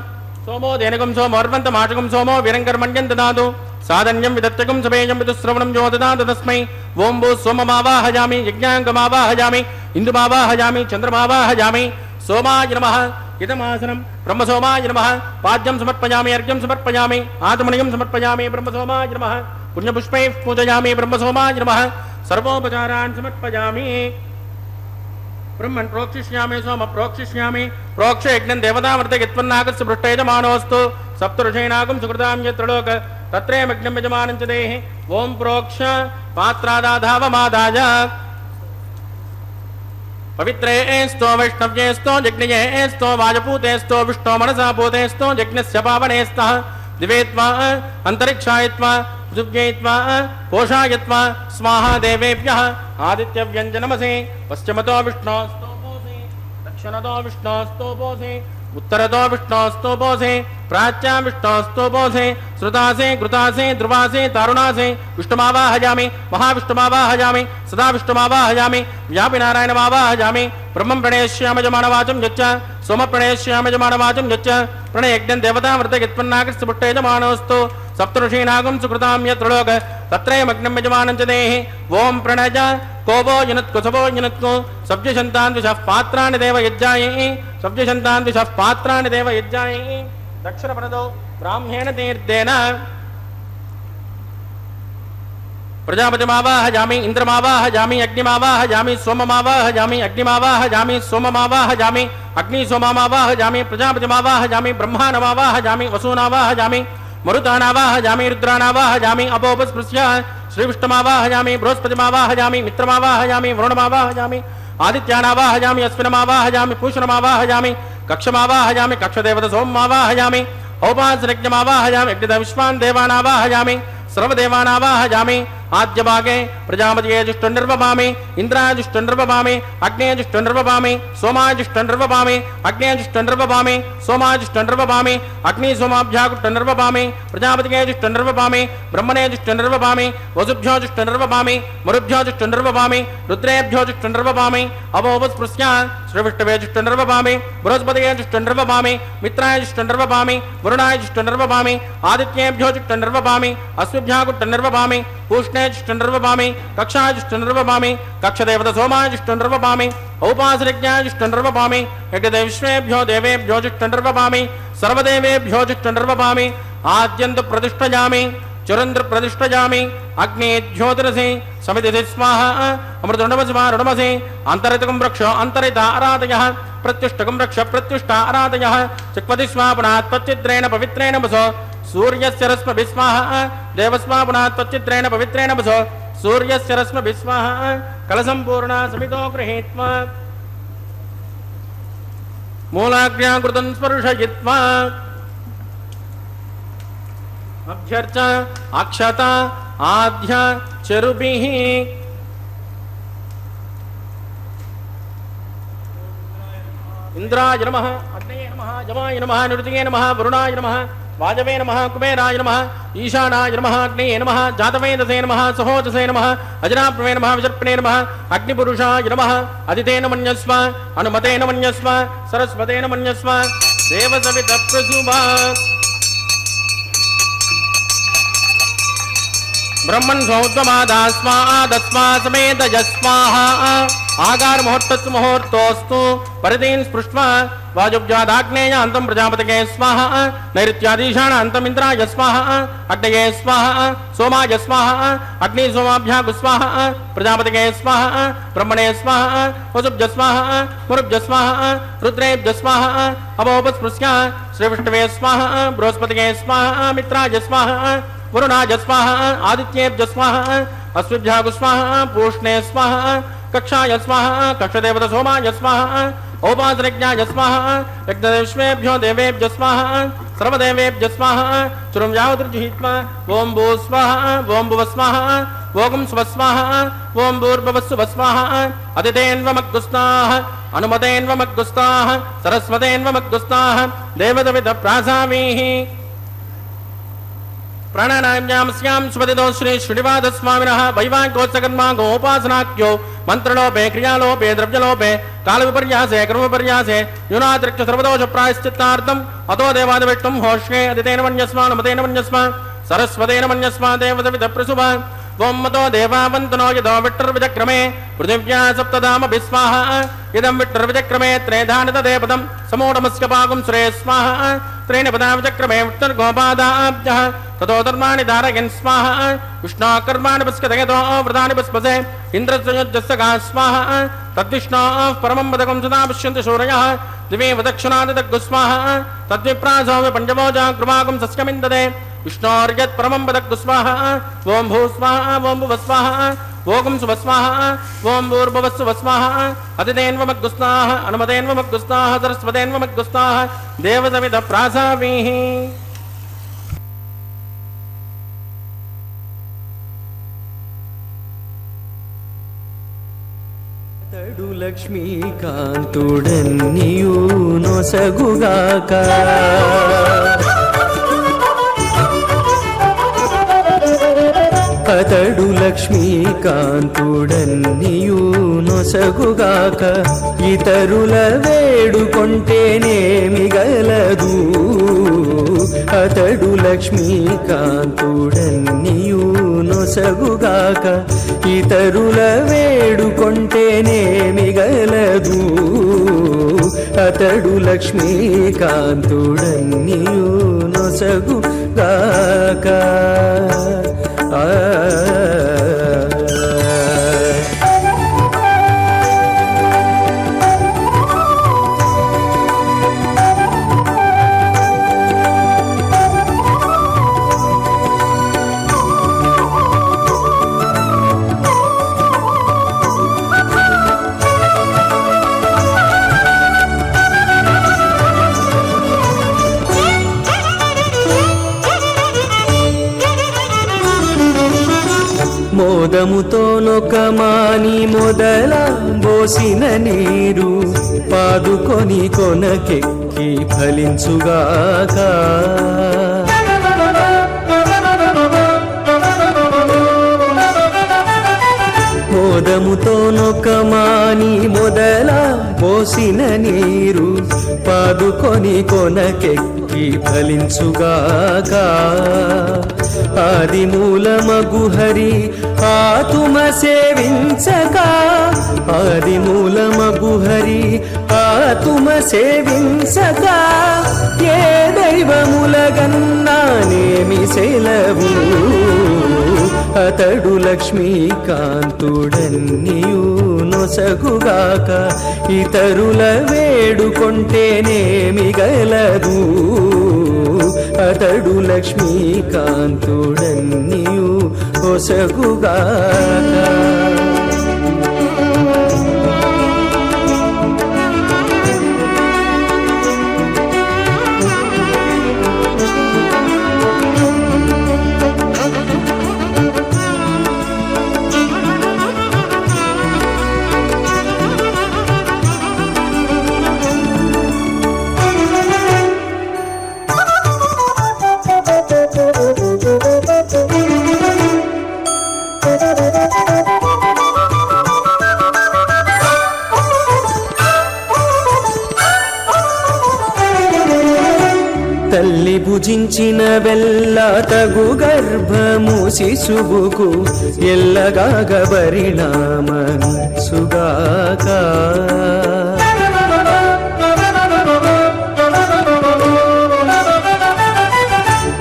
Speaker 2: सोमो धेनुकं सोमोर्वन्तमाशकं सोमो वीरङ्कर्मण्यं ददातु साधन्यं विदत्तकं सपेयं विदुश्रवणं यो ददातु तस्मै ओं भू सोममावाहयामि यज्ञाङ्गमावाहयामि इन्दुमावाहयामि चन्द्रमावाहयामि सोमाय नमः इदमासनं ब्रह्मसोमाय नमः पाद्यं समर्पयामि अर्घ्यं समर्पयामि आत्मनियं समर्पयामि ब्रह्मसोमाय नमः पुण्यपुष्पैः पूजयामि ब्रह्मसोमाय नमः सर्वोपचारान् समर्पयामि ब्रह्मन् प्रोक्षिष्यामि सोम प्रोक्षिष्यामि प्रोक्ष यज्ञं देवतामृतयत्वन्नागस्य पृष्ठयजमानोऽस्तु सप्तऋषीणागं सुकृतां यत्र लोक तत्रैमग्नं यजमानं च देहि ओं प्रोक्ष पात्रादाधावमादाय पवित्रेस्तो वैष्णव्येस्तो यज्ञयेस्तो वाजपूतेस्तो विष्णो मनसा पूतेस्तो यज्ञस्य पावनेस्तः दिवेत्वा अन्तरिक्षायत्वा पृथिव्यैत्वा पोषायत्वा स्वाहा देवेभ्यः आदित्यव्यञ्जनमसे पश्चिमतो विष्णोस्तोपोसे दक्षिणतो विष्णोस्तोपोसे उत्तरतो विष्णोस्तोपोसे प्राच्यां विष्णोस्तोपोसे श्रुतासे घृतासे ध्रुवासे तारुणासे विष्णुमावाहयामि महाविष्णुमावाहयामि सदा विष्णुमावाहयामि व्यापिनारायणमावाहयामि ब्रह्मं प्रणेष्यामजमानवाचं यच्च सोम प्रणेष्यामजमानवाचं यच्च प्रणयज्ञं देवतामृतयत्पन्नागस्य पुष्टयजमानोऽस्तु सप्तऋषीणागं सुकृतां यत्र लोक तत्रैमग्नं यजमानं च देहि ओं प्रणज कोवो युनत्को सवो युनत्को सब्जशन्तान्विषः पात्राणि देव यज्जायै सब्जशन्तान्विषः पात्राणि देव यज्जायै दक्षिणपणदौ ब्राह्मेण तीर्थेन प्रजापतिमावाहयामि इन्द्रमावाहयामि अग्निमावाहयामि सोममावाहयामि अग्निमावाहयामि सोममावाहयामि अग्निसोममावाहयामि प्रजापतिमावाहयामि ब्रह्माणमावाहयामि वसूनावाहयामि मरुतानावाहयामि रुद्रानावाहयामि अपोपस्पृश्य श्रीविष्णुमावाहयामि बृहस्पतिमावाहयामि मित्रमावाहयामि वरुणमावाहयामि आदित्यानावाहयामि अश्विनमावाहयामि पूषणमावाहयामि कक्षमावाहयामि कक्षदेवतसोममावाहयामि औपासनज्ञमावाहयामि यज्ञविश्वान् देवानावाहयामि सर्वदेवानावाहयामि आद्यभागे प्रजापतिये जुष्टनिर्वपामि इन्द्राय जुष्टनिर्वपामि अग्नेय जुष्टनिर्वपामि सोमाय जुष्टनिर्वपामि अग्नेय जुष्टनिर्वपामि सोमाय जुष्टनिर्वपामि अग्नि सोमाभ्याकुष्टनिर्वपामि प्रजापतिये जुष्टनिर्वपामि ब्रह्मणे जुष्टनिर्वपामि वसुभ्यो जुष्टनिर्वपामि मरुभ्यो जुष्टनिर्वपामि रुद्रेभ्यो जुष्टनिर्वपामि अवोपस्पृश्य श्रीविष्णवे जुष्टनिर्वपामि बृहस्पतये जुष्टनिर्वपामि मित्राय जुष्टनिर्वपामि वरुणाय जुष्टनिर्वपामि आदित्येभ्यो जुष्टनिर्वपामि अश्विभ्याकुष्टनिर्वपामि पूष्णे जुष्टनिर्वपामि कक्षाय जुष्टनिर्वपामि कक्षदेवत सोमाय जुष्टनिर्वपामि औपासनज्ञाय जुष्टनिर्वपामि यज्ञदेवेभ्यो देवेभ्यो जुष्टनिर्वपामि सर्वदेवेभ्यो जुष्टनिर्वपामि आद्यन्त प्रतिष्ठयामि चुरन्द्र प्रतिष्ठयामि अग्ने ज्योतिरसि समिति स्वाहा अमृतुण्डमसि अन्तरितकं रक्ष अन्तरिता आराधयः प्रत्युष्टकं रक्ष प्रत्युष्टा आराधयः चिक्वति स्वापुनात् तच्चित्रेण पवित्रेण वसो सूर्यस्य रश्मिभिः स्वाहा देवस्वापुनात् तच्चित्रेण पवित्रेण वसो सूर्यस्य रश्मिभिः स्वाहा कलशं पूर्णा समितो गृहीत्वा मूलाग्र्या कृतं स्पर्शयित्वा अभ्यर्च अक्षता आद्य चरुभिः इंद्राय नमः अग्नये नमः जमाय नमः निरुतिये नमः वरुणाय नमः वाजवे नमः कुबेराय नमः ईशानाय नमः अग्नये नमः जातवेदसे नमः सहोजसे नमः अजनाप्रवे नमः विसर्पणे नमः अग्निपुरुषाय नमः अदितेन मन्यस्व अनुमतेन मन्यस्व सरस्वतेन मन्यस्व देवसवितप्रसुभा ब्रह्मन् सौद्वमादास्मादस्मा समेत यस्माहा आगार मुहूर्तस्तु मुहूर्तोस्तु परिदीन् स्पृष्ट्वा वाजुब्जादाग्नेय अन्तं प्रजापतये स्वाहा नैऋत्यादीशान अन्तं इन्द्राय स्वाहा अग्नये स्वाहा सोमाय स्वाहा अग्नि सोमाभ्यागु स्वाहा प्रजापतये स्वाहा ब्रह्मणे स्वाहा वसुभ्य स्वाहा मुरुभ्य स्वाहा रुद्रेभ्य स्वाहा अवोपस्पृश्य श्रीविष्णवे स्वाहा बृहस्पतये स्वाहा मित्राय स्वाहा वरुणाय स्वाहा आदित्येभ्य स्वाहा अश्विभ्यागु स्वाहा पूष्णे स्वाहा कक्षाय स्वाहा कक्षदेवत सोमाय स्वाहा औपासनज्ञाय स्वाहा यज्ञदेवेभ्यो देवेभ्य स्वाहा सर्वदेवेभ्य स्वाहा चुरं यावदृजुहित्वा ओं भू स्वाहा ओं भुव स्वाहा ओं स्व स्वाहा ओं भूर्भुवस्सुव स्वाहा अदितेन्वमग्गुस्ताः अनुमतेन्वमग्गुस्ताः सरस्वतेन्वमग्गुस्ताः देवदविद प्रासावीः प्राणानाम्यां सुपतितो श्री श्रीनिवास स्वामिनः वैवाहिकोत्सकर्मा गोपासनाख्यो मंत्रलोपे क्रियालोपे द्रव्यलोपे काल विपर्यासे कर्म विपर्यासे न्यूनातिरिक्त सर्वदोष प्रायश्चित्तार्थम् अतो देवादिविष्णुं होष्णे अदितेन मन्यस्मा नमतेन मन्यस्मा सरस्वतेन मन्यस्मा देवदविद प्रसुभा ओं मतो देवावन्तनो यदो विट्टर्विचक्रमे पृथिव्या सप्तधाम विस्वाहा इदं विट्टर्विचक्रमे त्रेधानि तदेपदं समूढमस्य पागुं सुरे स्वाहा त्रीणि पदा विचक्रमे विट्टर्गोपादाभ्यः ततो धर्माणि धारयन् स्वाहा विष्णोकर्माणि पुष्कतयतो व्रतानि पुष्पसे इन्द्रस्ययुज्यस्य स्वाहा तद्विष्णोः परमं पदकं सदा पश्यन्ति शूरयः दिवे वदक्षिणादिदग्गु स्वाहा तद्विप्रासो पञ्चमोजा कृपाकं सस्यमिन्दते विष्णोर्यत् परमं पदग्गु स्वाहा ओं भू स्वाहा ओं भुव स्वाहा ओं सुव स्वाहा ओं भूर्भुवस्सुव स्वाहा अदितेन्वमग्गुस्ताः अनुमतेन्वमग्गुस्ताः सरस्वतेन्वमग्गुस्ताः देवसविद प्रासावीः
Speaker 4: తడు లక్ష్మీకాంతుడన్నియు నొసగుగాక అతడు లక్ష్మీకాంతుడన్నియు నొసగుగాక ఇతరుల వేడుకొంటేనేమి గలదు అతడు లక్ష్మీకాంతుడన్నియు నొసగుగాక ఇతరుల వేడుకొంటేనేమి గలదు అతడు లక్ష్మీకాంతుడన్నియు నొసగుగాక మోదముతో నొకమాని మొదల బోసిన నీరు పాదుకొని కొనకెక్కి ఫలించుగాక మోదముతో నొకమాని మొదల బోసిన నీరు పాదుకొని కొనకెక్కి ఫలించుగాక ఆది మూలమగు హరి ఆతుమ సేవించక ఆది మూలమగు హరి ఆతుమ సేవించక ఏ దైవములగన్నానేమి సెలవు అతడు లక్ష్మీకాంతుడన్నియు నొసగుగాక ఇతరుల వేడుకొంటేనేమి గలదు అతడు లక్ష్మీకాంతుడన్నియు నొసగుగాక తల్లి భుజించిన వెల్ల తగు గర్భము శిశువుకు ఎల్లగాగ పరిణామసుగాక.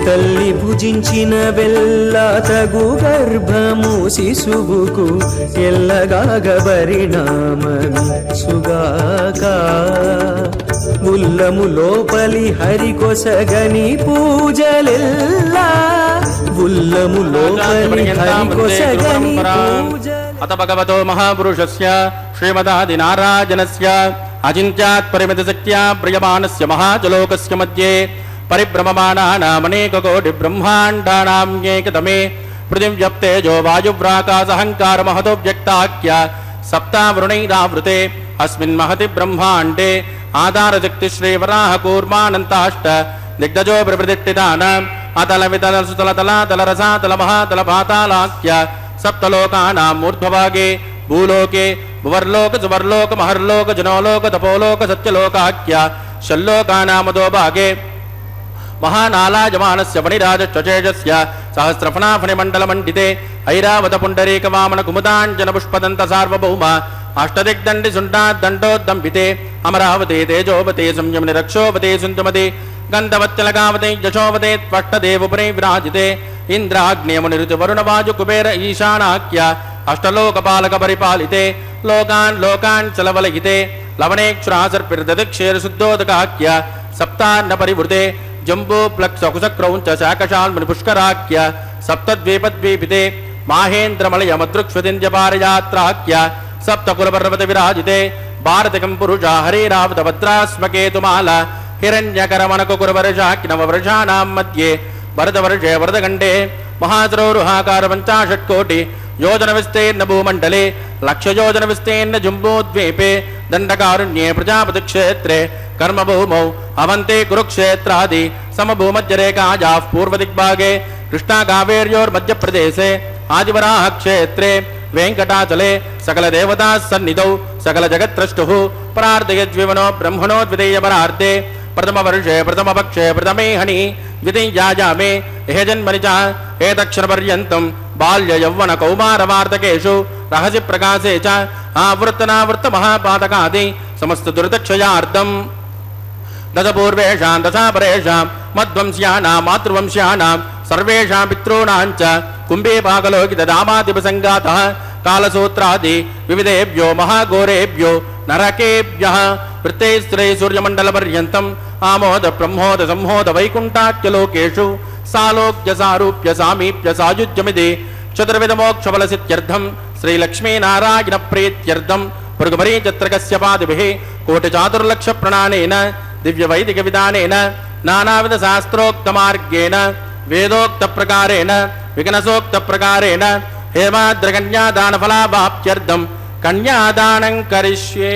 Speaker 4: తల్లి భుజించిన వెల్ల తగు గర్భము శిశువుకు ఎల్లగాగ పరిణామసుగాక. ఉల్లము లోపలి హరికొసగని పూజలెల్లా ఉల్లము లోపలి హరికొసగని పూజ.
Speaker 2: అత భగవతో మహాపురుషస్య శ్రీమదాదినారాయణస్య అచింత్యాత్ పరిమిత శక్త్యా ప్రియమానస్య మహాజలోకస్య మధ్యే పరిభ్రమమాణానామనేక కోటి బ్రహ్మాండానాం ఏకతమే పృథివ్యప్తేజో వాయువ్రాకాశహంకార మహతో వ్యక్తాఖ్య సప్తావృణైరావృతే అస్మిన్ మహతి బ్రహ్మాండే ఆధారశక్తి శ్రీవరాహ కూర్మానంతాష్ట దిగ్గజో ప్రతిష్ఠితాన అతల వితల సుతల తలాతల రసాతల మహాతల పాతాళాఖ్య సప్తలోకానాం మూర్ధ్వభాగే భూలోకే భువర్లోక సువర్లోక మహర్లోక జనోలోక తపోలోక సత్యలోకాఖ్య షల్లోకానామదో భాగే మహానాలాజమానస్య ఫణిరాజశ్చేజస్య సహస్రఫణాఫణిమండలమండితే ఐరావత పుండరీక వామన కుముదాంజన పుష్పదంత సార్వభౌమ అష్టదిగ్దండి సుండాద్దండోద్దంపితే అమరావతే తేజోవతే సంయమని రక్షోవతే సుంతుమతే గంధవచ్చలగావతే యశోవతే త్వష్టదేవుపరి విరాజితే ఇంద్రాగ్నేయమునిరుతి వరుణవాజు కుబేర ఈశానాఖ్య అష్టలోకపాలక పరిపాలితే లోకాన్ లోకాన్ చలవలయితే లవణేక్షురాసర్పిర్దక్షేర శుద్ధోదకాఖ్య సప్తాన్న పరివృతే జంబూ ప్లక్సకుశక్రౌంచ శాకశాల్ముని పుష్కరాఖ్య సప్తద్వీపద్వీపితే మాహేంద్రమలయమదృక్ష్వతింజపారయాత్రాఖ్య సప్తకులపర్వత విరాజితే భారతికం పురుష హరిరావత భద్రాస్మకేతుమాల హిరణ్యకరమణకుకురవర్షాకినవవర్షాణాం మధ్యే భరతవర్షే వరదగండే మహాసరోరుహాకార 50 కోటి యోజన విస్తీర్ణ భూమండలే లక్షయోజన విస్తీర్ణ జంబూద్వీపే దండకారుణ్యే ప్రజాపతి క్షేత్రే కర్మభూమౌ అవంతే కురుక్షేత్రాది సమభూమధ్యరేఖాయా పూర్వదిగ్భాగే కృష్ణాకావేర్యోర్మధ్యప్రదేశే ఆదివరాహ క్షేత్రే వెంకటాచలే సకల దేవతా సన్నిధౌ సకల జగత్రష్టుః పరార్ధయద్వివనో బ్రహ్మణో ద్వితీయపరార్ధే ప్రథమ వర్షే ప్రథమ పక్షే ప్రథమే హని ద్వితీయాజామే ఇహ జన్మని చ ఏతక్షర పర్యంతం బాల్య యౌవన కౌమార వార్తకేషు రహసి ప్రకాశే చ ఆవృత్తనావృత్త మహాపాతకాది సమస్త దురితక్షయార్థం దశపూర్వేషాం దశాపరేషాం మధ్వంశ్యానాం మాతృవంశ్యానాం సర్వేషాం పితॄణాం చ కుంభే పాకలోకిత దామాదిపసంగాతః కాలసూత్రాది వివిధేభ్యో మహాఘోరేభ్యో నరకేభ్యః వృత్తైస్త్రై సూర్యమండలపర్యంతం ఆమోద బ్రహ్మోద సంహోద వైకుంఠాఖ్యలోకేషు సాలోక్య సారూప్య సామీప్య సాయుజ్యమిది చతుర్విధ మోక్షఫలసిద్ధ్యర్థం శ్రీలక్ష్మీనారాయణ ప్రీత్యర్థం భృగుమరీచత్రకస్యపాదిభిః కోటి చాతుర్లక్ష ప్రణానేన దివ్య వైదిక విధానేన నానావిధ శాస్త్రోక్త మార్గేణ వేదోక్త ప్రకారేణ విఘ్నసోక్త ప్రకారేణ హేమాద్రకన్యాదాన ఫలాభాప్త్యర్థం కన్యాదానం కరిష్యే.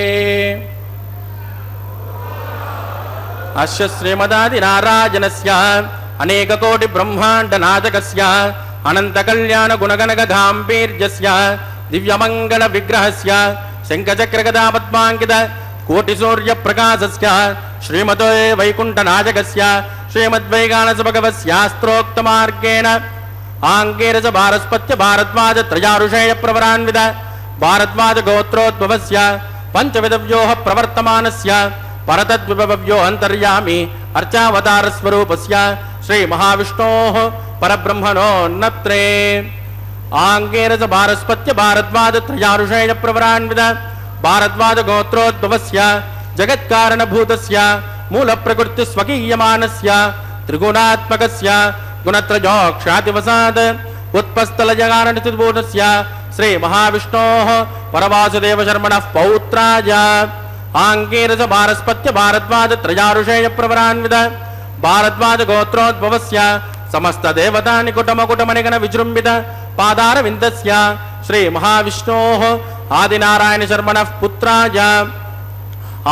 Speaker 2: అస్య శ్రీమదాదినారాయణస్య అనేక కోటి బ్రహ్మాండ నాటకస్య అనంత కళ్యాణ గుణగణక గాంభీర్యస్య దివ్యమంగళ విగ్రహస్య శంఖచక్ర గదా పద్మాంకిత కోటి సూర్య ప్రకాశస్య శ్రీమతో వైకుంఠ నాటకస్య శ్రీమద్వైగానస భగవస్యాస్త్రోక్త మార్గేణ ఆంగేరస భారస్పత్య భారద్వాజ త్రయారుషేయ ప్రవరాన్విత భారద్వాజ గోత్రోద్భవస్య పంచవిధ వ్యోహ ప్రవర్తమానస్య పరతద్విభవ్యో అంతర్యామి అర్చావతార స్వరూపస్య శ్రీ మహావిష్ణోః పరబ్రహ్మణోన్నత్రే ఆంగేరస భారస్పత్య భారద్వాజ త్రయారుషేయ ప్రవరాన్విత భారద్వాజ గోత్రోద్భవస్య జగత్కారణభూతస్య మూల ప్రకృతి స్వకీయమానస్య త్రిగుణాత్మకస్య గుణత్రయోక్షాతివసాద్ ఉత్పస్థలజగారణితిభూతస్య శ్రీ మహావిష్ణోః పరవాసుదేవ శర్మణః పౌత్రాయ ఆంగేరస భారస్పత్య భారద్వాజ త్రయారుషేయ ప్రవరాన్విత భారద్వాజ గోత్రోద్భవస్య సమస్త దేవతా నికుటమకుటమణిగణ విజృంభిత పాదార విందస్య శ్రీ మహావిష్ణోః ఆదినారాయణ శర్మణః పుత్రాయ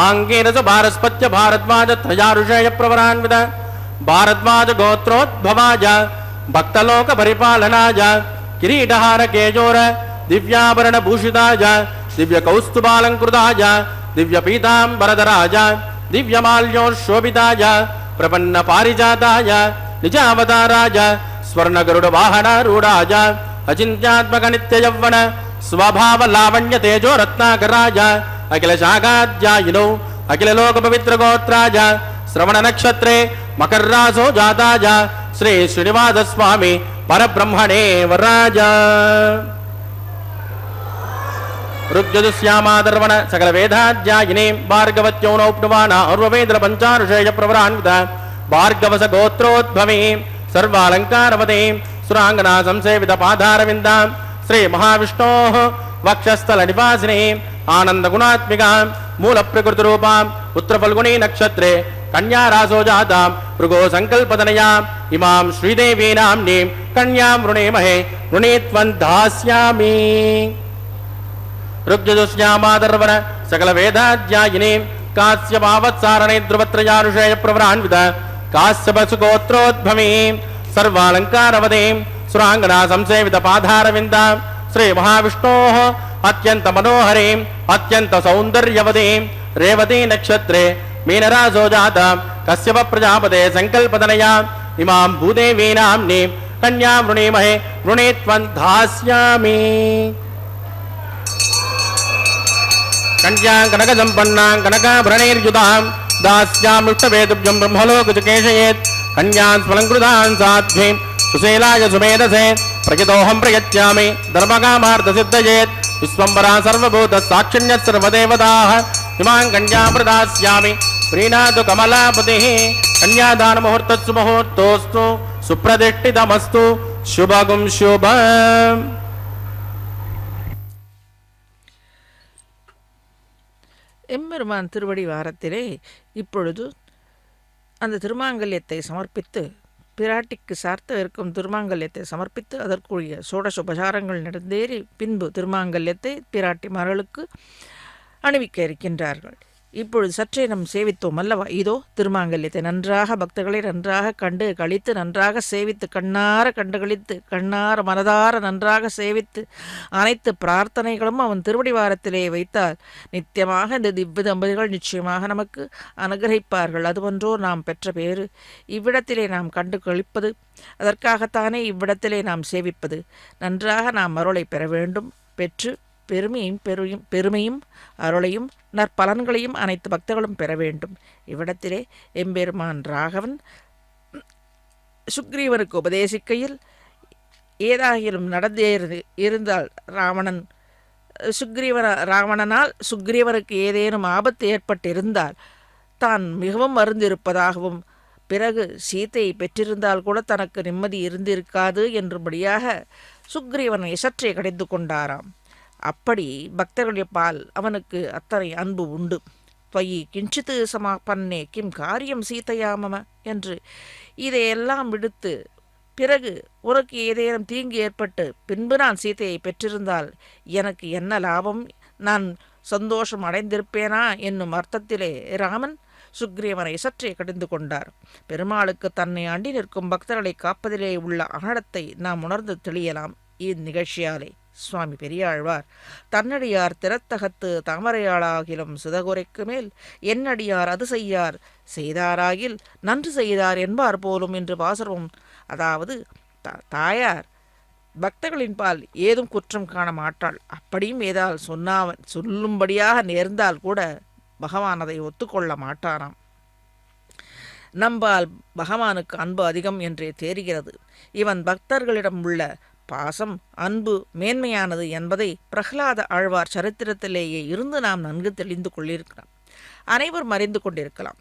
Speaker 2: ఆంగేరస భారస్పత్య భారద్వాజ త్రయారుషేయ ప్రవరాన్విత భారద్వాజ గోత్రోద్భవాయ భక్తలోక పరిపాలనాయ కిరీటహార కేజోర దివ్యాభరణ భూషితాయ దివ్య కౌస్తుభాలంకృతాయ దివ్య పీతాంబరధరాయ దివ్యమాల్యోశోభితాయ प्रपन्न पारिजाताय निजावताराय स्वर्ण गरुड वाहनारूढाय अचिन्त्यात्मक नित्य यौवन स्वभाव लावण्य तेजो रत्नाकराय अखिल शाखाध्यायिनो अखिल लोक पवित्र गोत्राय श्रवण नक्षत्रे मकर रासो जाताय श्री श्रीनिवास स्वामी परब्रह्मणे वराज ऋग्यजुश्यामादर्वण सकल वेदाध्यायिने भार्गवत्यो नौप्नुवान अर्ववेद्र पंचारुषेय प्रवरान्वित भार्गवस गोत्रोद्भवे सर्वालंकारवते सुरांगना संसेवित पादारविन्दां श्री महाविष्णोः वक्षस्थल निवासिने आनंद गुणात्मिका मूल प्रकृति रूपां पुत्र फल्गुनी नक्षत्रे कन्या रासो जातां भृगो संकल्पतनया इमां श्रीदेवी नाम्नीं कन्यां वृणीमहे वृणीत्वं दास्यामि ऋग्यजुश्यामादर्वण सकल वेदाध्यायिने काश्यपावत्सारणे ध्रुवत्रयानुषेय प्रवरान्वित काश्यपसुगोत्रोद्भवे सर्वालंकारवते सुरांगना संसेवित पादारविन्दां श्री महाविष्णोः अत्यंत मनोहरे अत्यंत सौंदर्यवते रेवती नक्षत्रे मीनरासो जाता कश्यप प्रजापते संकल्पतनया इमां भूदेवी नाम्नीं कन्यां वृणीमहे वृणीत्वं दास्यामि कन्यां कनकसम्पन्नां कनकाभरणैर्युतां दास्यामिष्टवेदुभ्यं ब्रह्मलोकचिकेशयेत् कन्यां स्फलङ्कृतां साध्वीं सुशीलाय सुमेधसे प्रयतोऽहं प्रयच्छामि धर्मकामार्थसिद्धयेत् विश्वम्भरा सर्वभूतः साक्षिण्यः सर्वदेवताः इमां कन्यां प्रदास्यामि प्रीणातु कमलापतिः कन्यादानमुहूर्तस्सु मुहूर्तोऽस्तु सुप्रतिष्ठितमस्तु शुभगुं शुभम्
Speaker 3: எம்பெருமான் திருவடி வாரத்திலே இப்பொழுது அந்த திருமாங்கல்யத்தை சமர்ப்பித்து பிராட்டிக்கு சார்த்த இருக்கும் திருமாங்கல்யத்தை சமர்ப்பித்து அதற்குரிய சோடசோபசாரங்கள் நடந்தேறி பின்பு திருமாங்கல்யத்தை பிராட்டி மகளுக்கு அணிவிக்க இருக்கின்றார்கள். இப்பொழுது சற்றே நம் சேவித்தோம் அல்லவா? இதோ திருமாங்கல்யத்தை நன்றாக பக்தர்களை நன்றாக கண்டு கழித்து நன்றாக சேவித்து கண்ணார கண்டு கழித்து கண்ணார மனதார நன்றாக சேவித்து அனைத்து பிரார்த்தனைகளும் அவன் திருவடி வாரத்திலே வைத்தால் நித்தியமாக இந்த திவ்ய தம்பதிகள் நிச்சயமாக நமக்கு அனுகிரகிப்பார்கள். அதுபோன்றோ நாம் பெற்ற பேறு இவ்விடத்திலே நாம் கண்டு கழிப்பது, அதற்காகத்தானே இவ்விடத்திலே நாம் சேவிப்பது. நன்றாக நாம் அருளை பெற வேண்டும். பெற்று பெருமையும் அருளையும் நற்பலன்களையும் அனைத்து பக்தர்களும் பெற வேண்டும். இவ்விடத்திலே எம்பெருமான் ராகவன் சுக்ரீவனுக்கு உபதேசிக்கையில் ஏதாகிலும் நடந்தே இருந்தால் ராவணனால் சுக்ரீவனுக்கு ஏதேனும் ஆபத்து ஏற்பட்டிருந்தால் தான் மிகவும் அருந்திருப்பதாகவும் பிறகு சீதையை பெற்றிருந்தால் கூட தனக்கு நிம்மதி இருந்திருக்காது என்றுபடியாக சுக்ரீவனை சற்றே கடிந்து கொண்டாராம். அப்படி பக்தர்களுடைய பால் அவனுக்கு அத்தனை அன்பு உண்டு. त्वयि किञ्चित् समापन्ने किं காரியம் சீதையா மம என்று இதையெல்லாம் விடுத்து பிறகு உனக்கு ஏதேனும் தீங்கு ஏற்பட்டு பின்பு நான் சீதையை பெற்றிருந்தால் எனக்கு என்ன லாபம், நான் சந்தோஷம் அடைந்திருப்பேனா என்னும் அர்த்தத்திலே ராமன் சுக்ரீவனை சற்றே கடிந்து கொண்டார். பெருமாளுக்கு தன்னை அண்டி நிற்கும் பக்தர்களை காப்பதிலே உள்ள ஆழத்தை நாம் உணர்ந்து தெளியலாம் இந்நிகழ்ச்சியாலே. சுவாமி பெரியாழ்வார் தன்னடியார் திறத்தகத்து தாமரையாளாகிலும் சிதகுரைக்கு மேல் என்னடியார் அது செய்யார் செய்தாராகில் நன்று செய்தார் என்பார் போலும் என்று பாசுரம். அதாவது தாயார் பக்தர்களின் பால் ஏதும் குற்றம் காண மாட்டாள். அப்படியும் ஏதால் சொல்லும்படியாக நேர்ந்தால் கூட பகவான் அதை ஒத்துக்கொள்ள மாட்டாராம். நம்பால் பகவானுக்கு அன்பு அதிகம் என்றே தெரிகிறது. இவன் பக்தர்களிடம் உள்ள பாசம் அன்பு மேன்மையானது என்பதை பிரகலாத ஆழ்வார் சரித்திரத்திலேயே இருந்து நாம் நன்கு தெளிந்து கொள்ளிருக்கிறோம். அனைவரும் அறிந்து கொண்டிருக்கலாம்.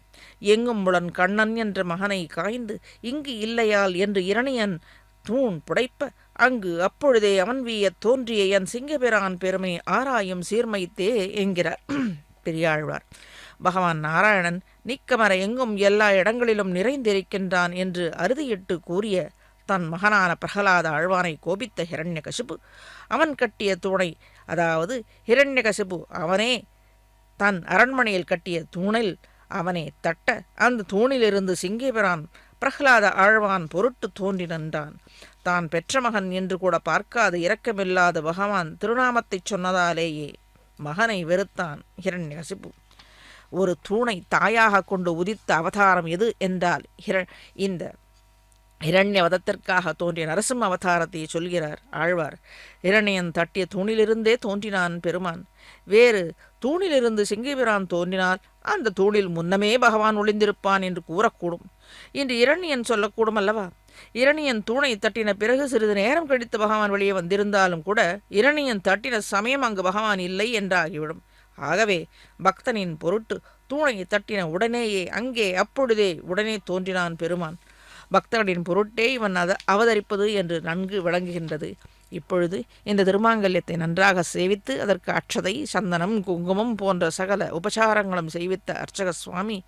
Speaker 3: எங்கும் முடன் கண்ணன் என்ற மகனை காய்ந்து இங்கு இல்லையால் என்று இரணியன் தூண் புடைப்ப அங்கு அப்பொழுதே அவன் வீய தோன்றிய என் சிங்கபிரான் பெருமை ஆராயும் சீர்மைத்தே என்கிறார் பெரியாழ்வார். பகவான் நாராயணன் நீக்கமர எங்கும் எல்லா இடங்களிலும் நிறைந்திருக்கின்றான் என்று அறுதியிட்டு கூறிய தன் மகனான பிரகலாத ஆழ்வானை கோபித்த ஹிரண்யகசிபு அவன் கட்டிய தூணை, அதாவது ஹிரண்யகசிபு அவனே தன் அரண்மனையில் கட்டிய தூணில் அவனே தட்ட அந்த தூணிலிருந்து சிங்கபிரான் பிரகலாத ஆழ்வான் பொருட்டு தோன்றி நின்றான். தான் பெற்ற மகன் என்று கூட பார்க்காது இரக்கமில்லாத பகவான் திருநாமத்தை சொன்னதாலேயே மகனை வெறுத்தான் ஹிரண்யகசிபு. ஒரு தூணை தாயாக கொண்டு உதித்த அவதாரம் எது என்றால் இந்த இரண்யவதத்திற்காக தோன்றிய நரசிம்ம அவதாரத்தை சொல்கிறார் ஆழ்வார். இரணியன் தட்டிய தூணிலிருந்தே தோன்றினான் பெருமான். வேறு தூணிலிருந்து சிங்கிபிரான் தோன்றினால் அந்த தூணில் முன்னமே பகவான் ஒளிந்திருப்பான் என்று கூறக்கூடும். இன்று இரணியன் சொல்லக்கூடும் அல்லவா? இரணியன் தூணை தட்டின பிறகு சிறிது நேரம் கழித்து பகவான் வெளியே வந்திருந்தாலும் கூட இரணியன் தட்டின சமயம் அங்கு பகவான் இல்லை என்றாகிவிடும். ஆகவே பக்தனின் பொருட்டு தூணை தட்டின உடனேயே அங்கே அப்பொழுதே உடனே தோன்றினான் பெருமான். பக்தர்களின் பொருட்டே இவன் அவதரிப்பது என்று நன்கு விளங்குகின்றது. இப்பொழுது இந்த திருமாங்கல்யத்தை நன்றாக சேவித்து அதற்கு அட்சதை, சந்தனம், குங்குமம் போன்ற சகல உபசாரங்களும் செய்வித்த அர்ச்சக சுவாமி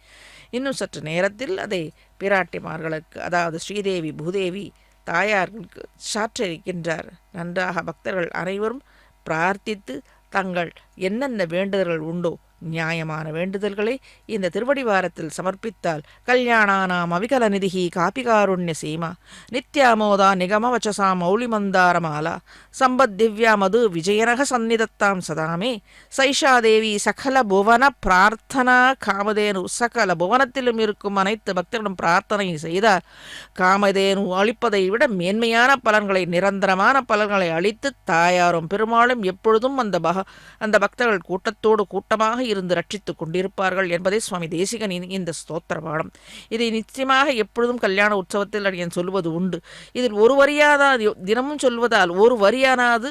Speaker 3: இன்னும் சற்று நேரத்தில் அதை பிராட்டிமார்களுக்கு, அதாவது ஸ்ரீதேவி பூதேவி தாயார்களுக்கு சாற்றளிக்கின்றார். நன்றாக பக்தர்கள் அனைவரும் பிரார்த்தித்து தங்கள் என்னென்ன வேண்டுதல்கள் உண்டோ நியாயமான வேண்டுதல்களை இந்த திருவடிவாரத்தில் சமர்ப்பித்தால் கல்யாணானாம் அவிகல நிதிஹி காபிகாருண்ய சீமா நித்யாமோதா நிகம வச்சசா மௌலிமந்தாரமாலா சம்பத் திவ்யா மது விஜயனக சந்நிதத்தாம் சதாமே சைஷாதேவி சகல புவன பிரார்த்தனா காமதேனு. சகல புவனத்திலும் இருக்கும் அனைத்து பக்தர்களும் பிரார்த்தனை செய்தார் காமதேனு அளிப்பதை விட மேன்மையான பலன்களை, நிரந்தரமான பலன்களை அளித்து தாயாரும் பெருமாளும் எப்பொழுதும் அந்த பக்தர்கள் கூட்டத்தோடு கூட்டமாக இருந்து ரட்சித்துக் கொண்டிருப்பார்கள் என்பதை சுவாமி தேசிகனின் இந்த ஸ்தோத்திர பாடம். இதை நிச்சயமாக எப்பொழுதும் கல்யாண உற்சவத்தில் அடியன் சொல்வது உண்டு. இதில் ஒரு வரியானது தினமும் சொல்வதால் ஒரு வரியானது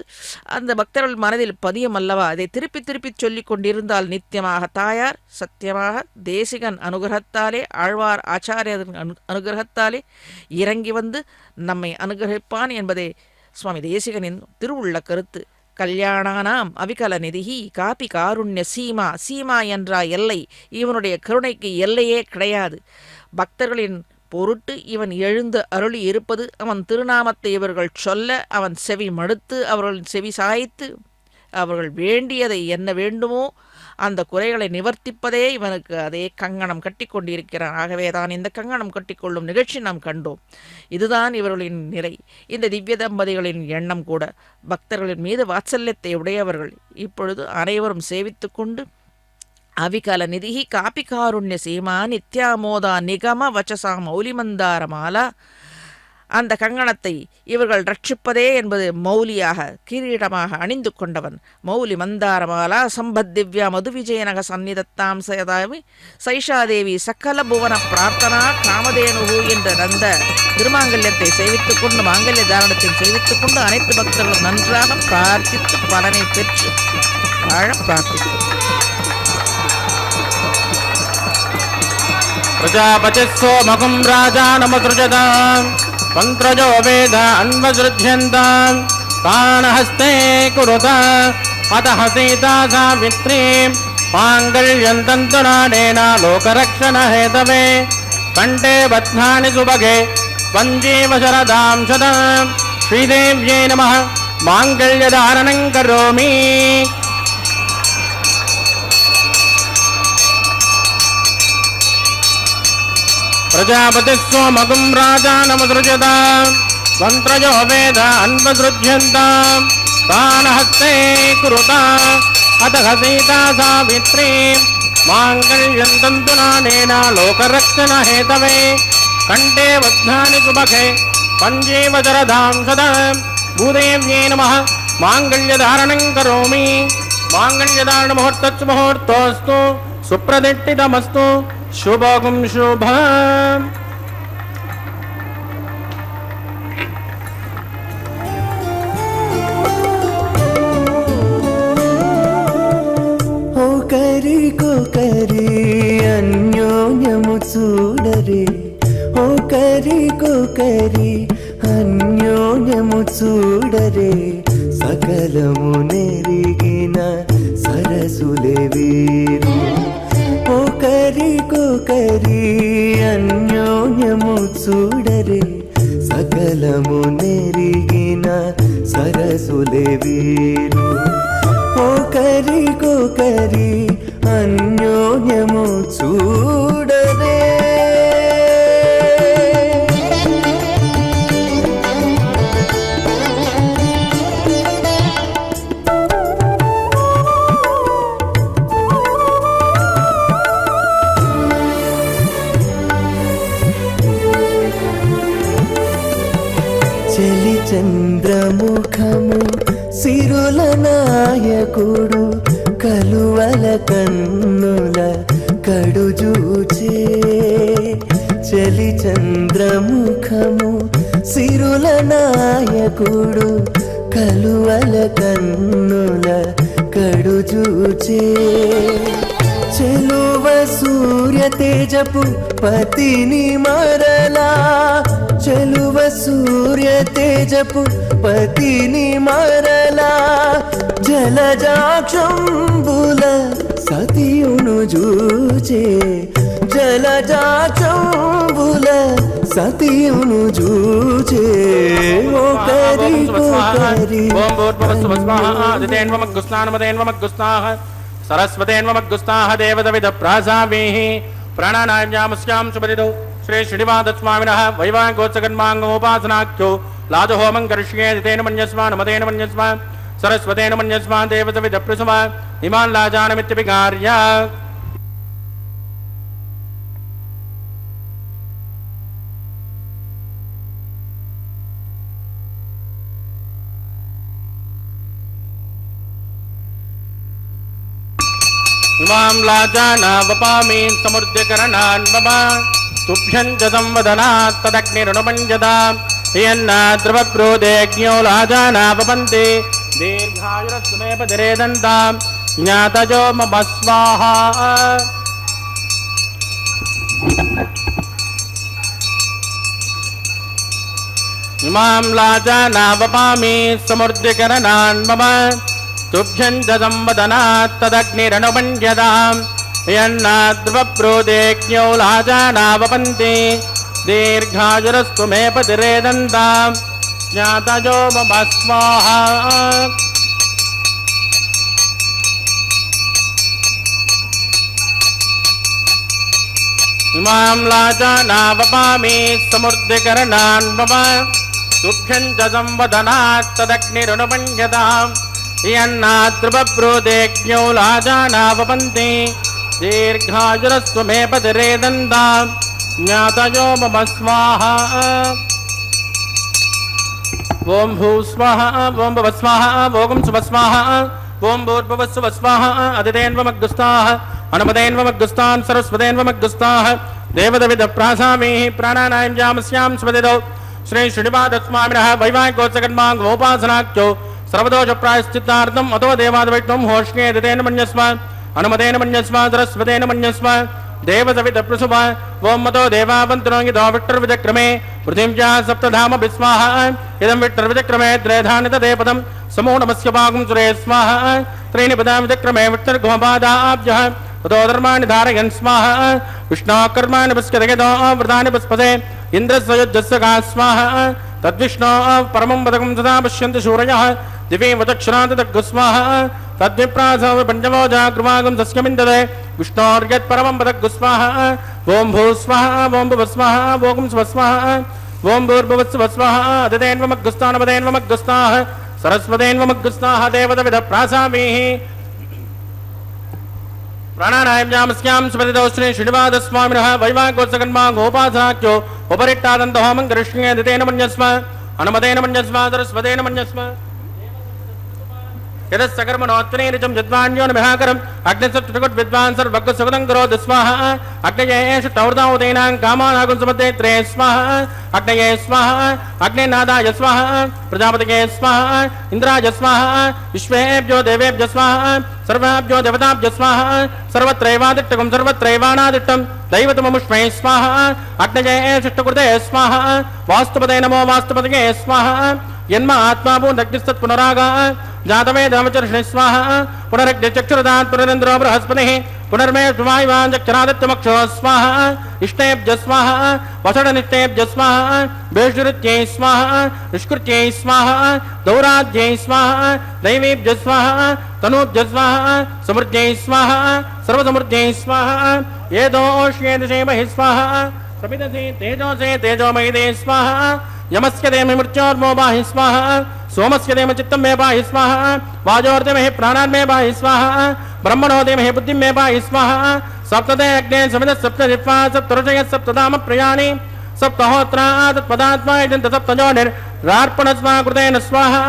Speaker 3: அந்த பக்தர்கள் மனதில் பதியம் அல்லவா? அதை திருப்பி திருப்பி சொல்லிக் கொண்டிருந்தால் நித்தியமாக தாயார் சத்தியமாக தேசிகன் அனுகிரகத்தாலே, ஆழ்வார் ஆச்சாரியரின் அனுகிரகத்தாலே இறங்கி வந்து நம்மை அனுகிரகிப்பான் என்பதே சுவாமி தேசிகனின் திருவுள்ள கருத்து. கல்யாணானாம் அவிகல நிதிஹி காபி காருண்ய சீமா. சீமா என்ற எல்லை, இவனுடைய கருணைக்கு எல்லையே கிடையாது. பக்தர்களின் பொருட்டு இவன் எழுந்து அருளி இருப்பது, அவன் திருநாமத்தை இவர்கள் சொல்ல அவன் செவி மடுத்து அவர்கள் செவி சாய்த்து அவர்கள் வேண்டியதை என்ன வேண்டுமோ அந்த குறைகளை நிவர்த்திப்பதே இவனுக்கு அதே கங்கணம் கட்டி கொண்டிருக்கிறான். ஆகவே தான் இந்த கங்கணம் கட்டிக்கொள்ளும் நிகழ்ச்சி நாம் கண்டோம். இதுதான் இவர்களின் நிலை. இந்த திவ்ய தம்பதிகளின் எண்ணம் கூட. பக்தர்களின் மீது வாத்சல்யத்தை உடையவர்கள். இப்பொழுது அனைவரும் சேவித்து கொண்டு அவிகல நிதிஹி காபிகாருண்ய சீமா நித்யாமோதா நிகம வச்சசா மௌலிமந்தாரமாலா. அந்த கங்கணத்தை இவர்கள் ரட்சிப்பதே என்பது மௌலியாக கிரீடமாக அணிந்து கொண்டவன். மௌலி மந்தாரமாலா சம்பத் திவ்யா மது விஜயனக சந்நிதத்தாம் சதாமி சைஷாதேவி சக்கல புவன பிரார்த்தனா காமதேனு என்ற அந்த திருமாங்கல்யத்தை சேவித்துக் கொண்டு, மாங்கல்ய தாரணத்தை சேவித்துக் கொண்டு அனைத்து பக்தர்களும் நன்றாக பிரார்த்தித்து பலனை பெற்று வாழ பிரார்த்திக்கும்.
Speaker 2: பிரஜாபதிஸ்ஸோ மகும் ராஜா நமத்ருஜதாம் பந்த்ரஜோ வேத அன்வஸ்ருத்யந்தாம் தானஹஸ்தே குருதா அதஹ சீதா சாவித்ரீ மாங்கல்யம் தந்துநாடேன லோகரக்ஷண ஹேதவே கண்டே பத்னானி சுபகே வஞ்சீவ சரதாம் சதாம் ஸ்ரீதேவ்யை நமः மாங்கல்யதாரணம் கரோமி. பிரஜாபதிஸ்ஸோ மகும் ராஜா நமத்ருஜதாம் மந்த்ரஜோ வேத அன்வஸ்ருத்யந்தாம் தானஹஸ்தே குருதா அதஹ சீதா சாவித்ரீ மாங்கல்யம் தந்துநாடேன லோகரக்ஷண ஹேதவே கண்டே பத்னானி சுபகே பஞ்சேவ சரதாம் சதாம் பூதேவ்யை நமः மாங்கல்யதாரணம் கரோமி. மாங்கல்யதாரண முகூர்த்தஸ்து முகூர்த்தோஸ்து சுப்ரதிஷ்டிதமஸ்து शुभगुम शुभ.
Speaker 4: ఓ కరి కో కరి అన్యోన్యము చూడరే, ఓ కరి కో కరి అన్యోన్యము చూడరే, సకలము నెరిగిన సరసులే వీరు. ఓ కరి కో కరి అన్యోన్యము చూడరే, సకలము నెరిగిన సరసులే వీరు. ఓ కరి కో కరి అన్యోన్యము చూడరే. చంద్రముఖము సిరుల నాయకుడు కలువల కన్నుల కడుజూచే చలి చంద్రముఖము సిరుల నాయకుడు కలువల కన్నుల కడుజూచే చెలువ సూర్య తేజపు పతిని మరలా చెలువ సూర్య తేజపు పతిని మరలా జలజాక్షంబుల సతియును జూచే జలజాక్షంబుల సతియును జూచే ఒకరి
Speaker 2: सरस्वतेन्वमग्गुस्ताः देवदविद प्रासावीः प्राणानायामस्यां सुपदिदौ श्री श्रीनिवासस्वामिनः वैवाहिकोत्सकन्माङ्गोपासनाख्यो लादहोमं करिष्ये तेन मन्यस्मा नमतेन मन्यस्मा सरस्वतेन मन्यस्मा देवदविद प्रसमा इमान् लाजानमित्यभिकार्य इमां लाजानावपामि समुद्यकरणान् मम तुभ्यं च संवदनात् तदग्निरुणमञ्जदां यन्नाद्रवक्रोधेऽग्न्यो लाजानावपन्ति दीर्घायुरस्मेपतिरेदन्तां ज्ञातजो मम स्वाहा इमां लाजानावपामि समुद्यकरणान् मम तुभ्यं च संवदनात् तदग्निरनुमञ्जदां यन्नाद्रवक्रोधेऽग्न्यो लाजानावपन्ति दीर्घायुरस्तु मे पतिरेदन्तां ज्ञातजो मम स्वाहा इमां लाजानावपामि समुद्यकरणान् मम तुभ्यं च संवदनात् तदग्निरनुमञ्जदां यन्नाद्रवक्रोधेऽग्न्यो लाजानावपन्ति दीर्घायुरस्तु मे पतिरेदन्तां ज्ञातजो मम स्वाहा ओं भूस्वाहा ओं भवस्वाहा ओं सुवस्वाहा ओं भूर्भुवस्सुवस्वाहा अदितेन्वमग्गुस्ताः अनुमतेन्वमग्गुस्तां सरस्वतेन्वमग्गुस्ताः देवदविद प्रासामीः प्राणानायामस्यां स्वदिदौ श्री श्रीनिवासस्वामिनः वैवाहिकोत्सकन्माङ्गोपासनाख्यो सर्वदोष प्रायश्चित्तार्थम् अतो देवादवैष्णवं होष्णे दितेन मन्यस्म अनुमतेन मन्यस्म सरस्वतेन मन्यस्म देवसवित प्रसुभ ओं मतो देवावन्तरो यतो विट्टर्विचक्रमे पृथिव्याः सप्तधाम विस्वाहा इदं विट्टर्विचक्रमे त्रयधानितदेपदं समो नमस्य पागुं सुरे स्वाहा त्रीणि पदां विचक्रमे विट्टर्गोपादाब्जः ततो धर्माणि धारयन् स्वाहा विष्णोः कर्माणि पश्यतयतो व्रतानि पस्पते इन्द्रस्य गा स्वाहा तद्विष्णोः परमं पदकं सदा पश्यन्ति शूरयः दिवे वचक्षरान्तदग्गुस्वाहा तद्विप्रासो पञ्चमो जागृवागं तस्यमिन्दते विष्णोर्यत्परमं पदग्गुस्वाहा ओं भूस्वाहा ओं भुवस्वाहा ओं स्वस्वाहा ओं भूर्भुवस्सुवस्वाहा अदितेन्वमग्गुस्तानपदेन्वमग्गुस्ताः सरस्वतेन्वमग्गुस्ताः देवदविद प्रासामीः प्राणानायामस्यां स्वदिदौ श्री श्रीनिवासस्वामिनः वैवाहिकोत्सकन्माङ्गोपासनाख्यो उपरिट्टादन्तहोमं करिष्ये दितेन मन्यस्म अनुमतेन मन्यस्म सरस्वतेन मन्यस्म यदस्सकर्मणोत्तरेरिचं यद्वान्योन्मिहाकरम् अग्निसप्तकुट् विद्वान् सर्वज्ञसुगतं करोति स्वाहा अग्नये षट्टौर्दावतेनां कामानागुं सुमते त्रे स्वाहा अग्नये स्वाहा अग्निनादाय स्वाहा प्रजापतये स्वाहा इन्द्राय स्वाहा विश्वेभ्यो देवेभ्यो स्वाहा सर्वेभ्यो देवताभ्यो स्वाहा सर्वत्रैवादिष्टकं सर्वत्रैवानादिष्टं दैवतममुष्मै स्वाहा अग्नये षट्टकृते स्वाहा वास्तुपते नमो वास्तुपतये स्वाहा यन्म आत्मा पूर्णग्निस्तत् पुनरागा जातवेदमचर्षणि स्वाहा पुनरग्निचक्षुरदात् पुनरेन्द्रो बृहस्पतिः पुनर्मे वायुवान् चक्षरादित्यमक्षो स्वाहा इष्टेभ्य स्वाहा वसडनिष्टेभ्य स्वाहा बेषुरुत्यै स्वाहा निष्कृत्यै स्वाहा दौराद्यै स्वाहा दैवेभ्य स्वाहा तनूभ्य स्वाहा समृद्ध्यै स्वाहा सर्वसमृद्ध्यै स्वाहा येदोष्ये दिशेमहि स्वाहा समिदसे तेजोसे तेजोमयिदे स्वाहा यमस्य देमहि मृत्योर्मो बाहि स्वाहा सोमस्य देमहि चित्तं मे बाहि स्वाहा वाजोर्देमहि प्राणान् मे बाहि स्वाहा ब्रह्मणो देमहि बुद्धिं मे बाहि स्वाहा सप्तदे अग्ने समिदः सप्तजिह्वा सप्तऋषयः सप्तधाम प्रयाणि सप्तहोत्रा तत्पदात्मा इदं सप्तजोनिर् रार्पणस्वाहा कृतेन स्वाहा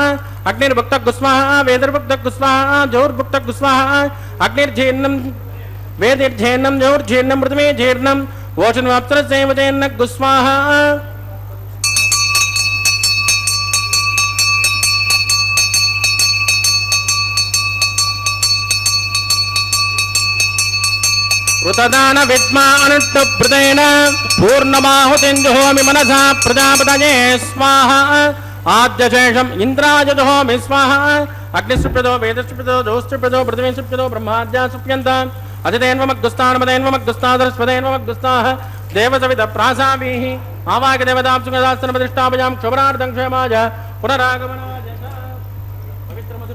Speaker 2: अग्निर्भुक्तः स्वाहा वेदर्भुक्तः स्वाहा जोर्भुक्तः स्वाहा अग्निर्जीर्णं वेदिर्जीर्णं जोर्जीर्णं पृथ्वी जीर्णं वोचनवाप्तरस्यैव चेन्नः स्वाहा ऋतदान विद्मा अनुष्टुभृतेन पूर्णमाहुतिञ्जुहोमि मनसा प्रजापतये स्वाहा आद्यशेषम् इन्द्राय जुहोमि स्वाहा अग्निसुप्यतो वेदसुप्यतो जोस्सुप्यतो पृथिवीसुप्यतो ब्रह्माद्या सुप्यन्ताम् अजितेन्वमग्गुस्तानमदेन्वमग्गुस्तादरस्पदेन्वमग्गुस्ताः देवसवितप्रासाभिः आवाक्यदेवताप्सुगदास्तनप्रतिष्ठापयां क्षोभनार्थं क्षेमाय पुनरागमनाय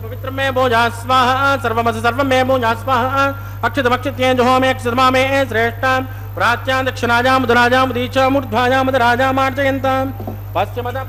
Speaker 2: पवित्रं मे भोजा स्वाहा सर्वमस सर्वं मे भोजा स्वाहा अक्षतमक्षित्ये जुहोमि अक्षतमामे श्रेष्ठां प्राच्यां दक्षिणायां उदराजां उदीचां ऊर्ध्वायां उदराजामार्जयन्तां पश्चिमतः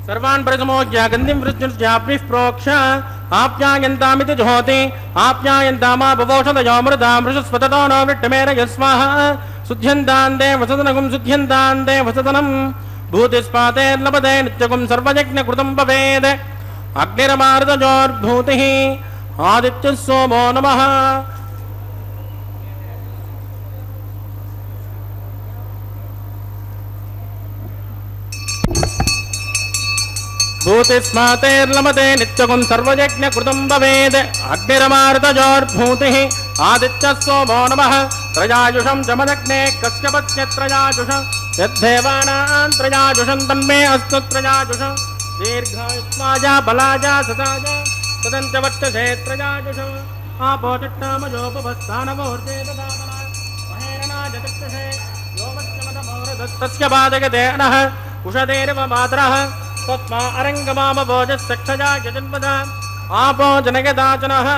Speaker 2: सर्वान् परिसमोज्य गन्धिं वृज्ञाप्निः प्रोक्ष आप्यायन्तामिति जुहोति आप्यायन्तामा बवोषधयो मृदा मृषस्वततो नो वृट्टमेरय स्वाहा शुध्यन्तान्ते वसतनगुं शुध्यन्तान्ते वसतनं भूतिस्पातेर्लभते नित्यगुं सर्वयज्ञकृतं भवेत् अग्निरमारुतजोर्भूतिः आदित्यः सोमो नमः भूतिस्मातेर्लमते नित्यगुं सर्वयज्ञकृतं भवेत् अग्निरमारुतजोर्भूतिः आदित्यः सोमो नमः त्रयायुषं जमदग्ने कश्यपत्यत्रयायुष यद्धेवानां त्रयायुषं तन्मे अस्तु त्रयायुष दीर्घायुष्माय बलाय सताय तदञ्च वर्चसे त्रयायुष आपो चट्टामजोपभस्तानमूर्ते ददामना महेरणाय चक्षसे यो वच्चमदमोरदत्तस्य बाधयते नः कुशतेर्व मातरः तस्मा अरङ्गमामभोजस्सक्षजा यजन्मदा आपो जनयदाचनः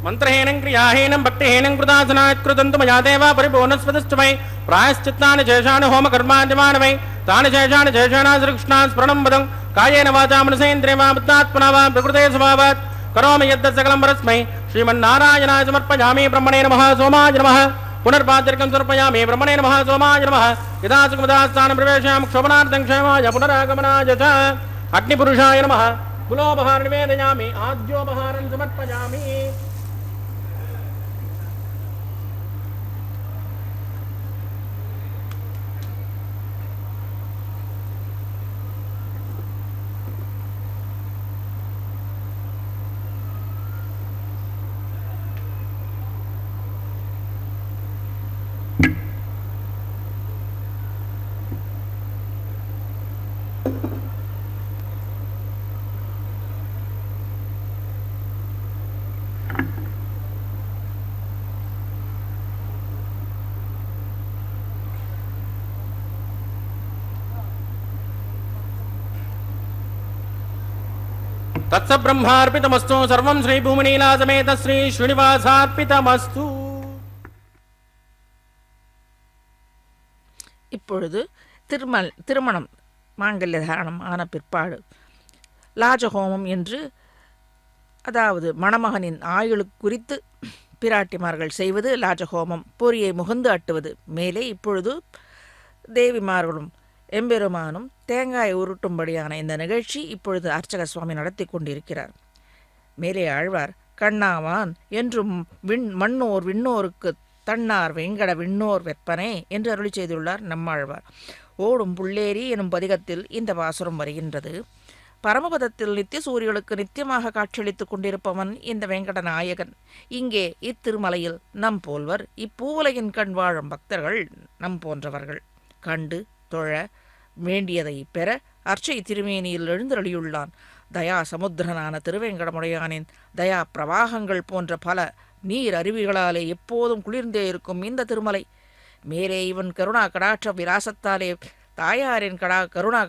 Speaker 2: मंत्रहीनं क्रियाहीनं भक्तिहीनं कृतासनात्कृतं मया देवा परिपूर्णस्वदश्च वै प्रायश्चित्तानि शेषाणि होमकर्माण्यमानि वै तानि शेषाणि शेषाणाश्रीकृष्णान् स्मरणं वदं कायेन वाचा मनसेन्द्रियेण बुद्ध्यात्मना वा प्रकृते स्वभावात् करोमि यद्यत् सकलं परस्मै श्रीमन्नारायणाय समर्पयामि ब्रह्मणे नमः सोमाय नमः पुनर्पाद्यर्कं समर्पयामि ब्रह्मणे नमः सोमाय नमः यदा सुखमदास्थानं प्रवेशयामि क्षोभनार्थं क्षेमाय पुनरागमनाय च अग्निपुरुषाय नमः कुलोपहारं निवेदयामि आद्योपहारं समर्पयामि तत्सब्रह्मार्पितमस्तु सर्वं श्री भूमिनीलासमेत श्री श्रीनिवासार्पितमस्तु.
Speaker 3: இப்பொழுது திருமணம் மாங்கல்ய தாரணம் ஆன பிற்பாடு லாஜஹோமம் என்று, அதாவது மணமகனின் ஆயுளுக்கு குறித்து பிராட்டிமார்கள் செய்வது லாஜஹோமம், பொரியை முகந்து அட்டுவது. மேலே இப்பொழுது தேவிமார்களும் எம்பெருமானும் தேங்காய் உருட்டும்படியான இந்த நிகழ்ச்சி இப்பொழுது அர்ச்சக சுவாமி நடத்தி கொண்டிருக்கிறார். மேலே ஆழ்வார் கண்ணாவான் என்றும் மண்ணோர் விண்ணோருக்கு தன்னார் வெங்கட விண்ணோர் வெப்பனே என்று அருளி செய்துள்ளார் நம்மாழ்வார். ஓடும் புள்ளேரி எனும் பதிகத்தில் இந்த பாசுரம் வருகின்றது. பரமபதத்தில் நித்திய சூரியர்களுக்கு நித்தியமாக காட்சியளித்துக் கொண்டிருப்பவன் இந்த வெங்கட நாயகன். இங்கே இத்திருமலையில் நம் போல்வர் இப்பூவுலகின் கண் வாழும் பக்தர்கள் நம் போன்றவர்கள் கண்டு தொழ வேண்டியதை பெற அர்ச்சை திருமேனியில் எழுந்தருளியுள்ளான். தயா சமுத்திரனான திருவேங்கடமுடையானின் தயா பிரவாகங்கள் போன்ற பல நீர் அருவிகளாலே எப்போதும் குளிர்ந்தே இருக்கும் இந்த திருமலை மேலே இவன் கருணா கடாட்ச விலாசத்தாலே தாயாரின் கருணா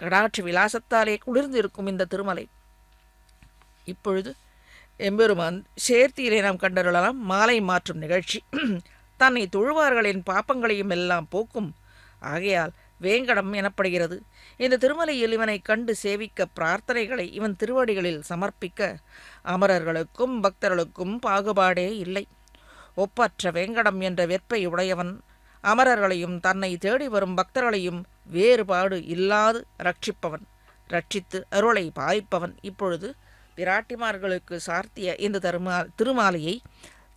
Speaker 3: கடாட்சி விலாசத்தாலே குளிர்ந்திருக்கும் இந்த திருமலை. இப்பொழுது எம்பெருமான் சேர்த்தியிலே நாம் கண்டருளலாம் மாலை மாற்றும் நிகழ்ச்சி. தன்னை தொழுவார்களின் பாப்பங்களையும் எல்லாம் போக்கும் ஆகையால் வேங்கடம் எனப்படுகிறது. இந்த திருமலையில் இவனை கண்டு சேவிக்க பிரார்த்தனைகளை இவன் திருவடிகளில் சமர்ப்பிக்க அமரர்களுக்கும் பக்தர்களுக்கும் பாகுபாடே இல்லை. ஒப்பற்ற வேங்கடம் என்ற வெற்பை உடையவன் அமரர்களையும் தன்னை தேடி வரும் பக்தர்களையும் வேறுபாடு இல்லாது ரட்சிப்பவன், ரட்சித்து அருளை பாலிப்பவன். இப்பொழுது பிராட்டிமார்களுக்கு சார்த்திய இந்த திருமாலையை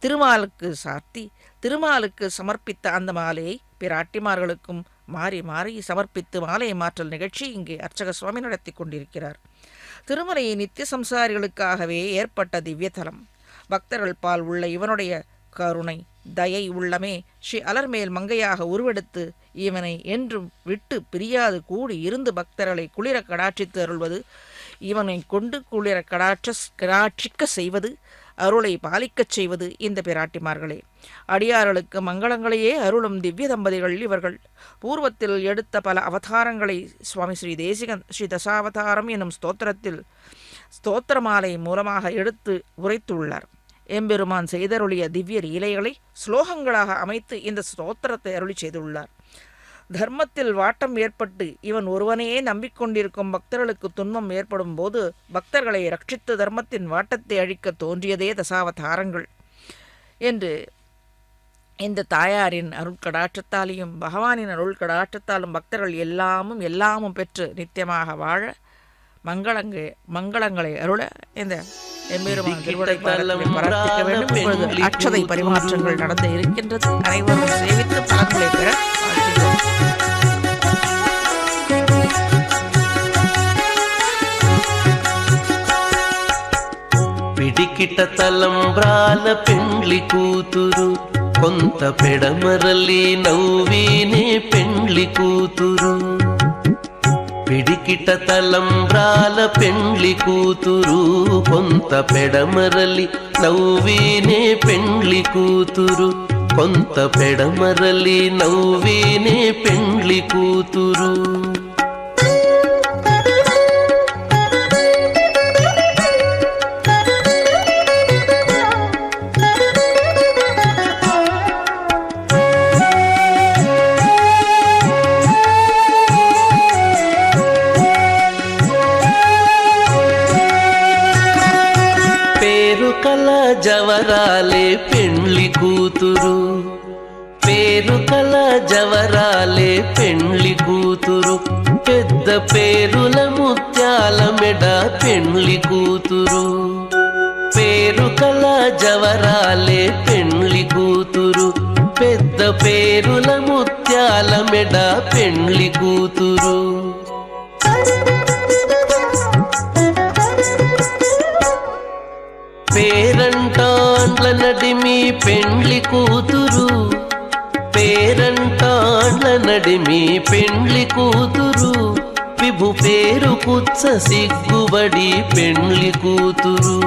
Speaker 3: திருமாலுக்கு சார்த்தி திருமாலுக்கு சமர்ப்பித்த அந்த மாலையை பிராட்டிமார்களுக்கும் மாறி மாறி சமர்ப்பித்து மாலை மாற்றல் நிகழ்ச்சி இங்கே அர்ச்சக சுவாமி நடத்தி கொண்டிருக்கிறார். திருமலையை நித்திய சம்சாரிகளுக்காகவே ஏற்பட்ட திவ்யதலம். பக்தர்கள் பால் உள்ள இவனுடைய கருணை தயை உள்ளமே ஸ்ரீ அலர்மேல் மங்கையாக உருவெடுத்து இவனை என்றும் விட்டு பிரியாது கூடி இருந்து பக்தர்களை குளிர கடாட்சித்து அருள்வது, இவனை கொண்டு குளிர கடாட்சிக்க செய்வது, அருளை பாலிக்கச் செய்வது இந்த பிராட்டிமார்களே. அடியார்களுக்கு மங்களங்களையே அருளும் திவ்ய தம்பதிகள் இவர்கள். பூர்வத்தில் எடுத்த பல அவதாரங்களை சுவாமி ஸ்ரீ தேசிகன் ஸ்ரீ தசாவதாரம் எனும் ஸ்தோத்திரமாலை மூலமாக எடுத்து உரைத்துள்ளார். எம்பெருமான் செய்தருளிய திவ்ய லீலைகளை ஸ்லோகங்களாக அமைத்து இந்த ஸ்தோத்திரத்தை அருளி செய்துள்ளார். தர்மத்தில் வாட்டம் ஏற்பட்டு இவன் ஒருவனையே நம்பிக்கொண்டிருக்கும் பக்தர்களுக்கு துன்பம் ஏற்படும் போது பக்தர்களை ரட்சித்து தர்மத்தின் வாட்டத்தை அழிக்க தோன்றியதே தசாவதாரங்கள் என்று இந்த தாயாரின் அருட்கடாட்சத்தாலையும் பகவானின் அருள்கடாட்சத்தாலும் பக்தர்கள் எல்லாமும் பெற்று நித்தியமாக வாழ மங்களங்களை அருள இந்த எம்பெருமான் பிரார்த்திக்க வேண்டும். இப்பொழுது அட்சதை பரிமாற்றங்கள் நடந்து இருக்கின்றது. அனைவரும் சேவித்து பலன்களை பெற வாழ்த்துகிறோம்.
Speaker 5: పిడికిట తలంబ్రాల పెండ్లి కూతురు కొంత పెడమరలి నవ్వీనే పెండ్లి కూతురు. పిడికిట తలంబ్రాల పెండ్లి కూతురు కొంత పెడమరలి నవ్వీనే పెండ్లి కూతురు. కొంత పెడమరలి నవ్వీనే పెండ్లి కూతురు. జవరాలే పెండ్లి కూతురు. పేరు కల జవరాలే పెండ్లి కూతురు. పెద్ద పేరుల ముత్యాల మెడ పెండ్లి కూతురు. పేరు కల జవరాలే పెండ్లి కూతురు. పెద్ద పేరుల ముత్యాల మెడ పెండ్లి కూతురు. పేరంటాండ్ల నడిమి పెండ్లి కూతురు. పేరంటాండ్ల నడిమి పెండ్లి కూతురు. విభు పేరు కుచ్చ సిగ్గుబడి పెండ్లి కూతురు.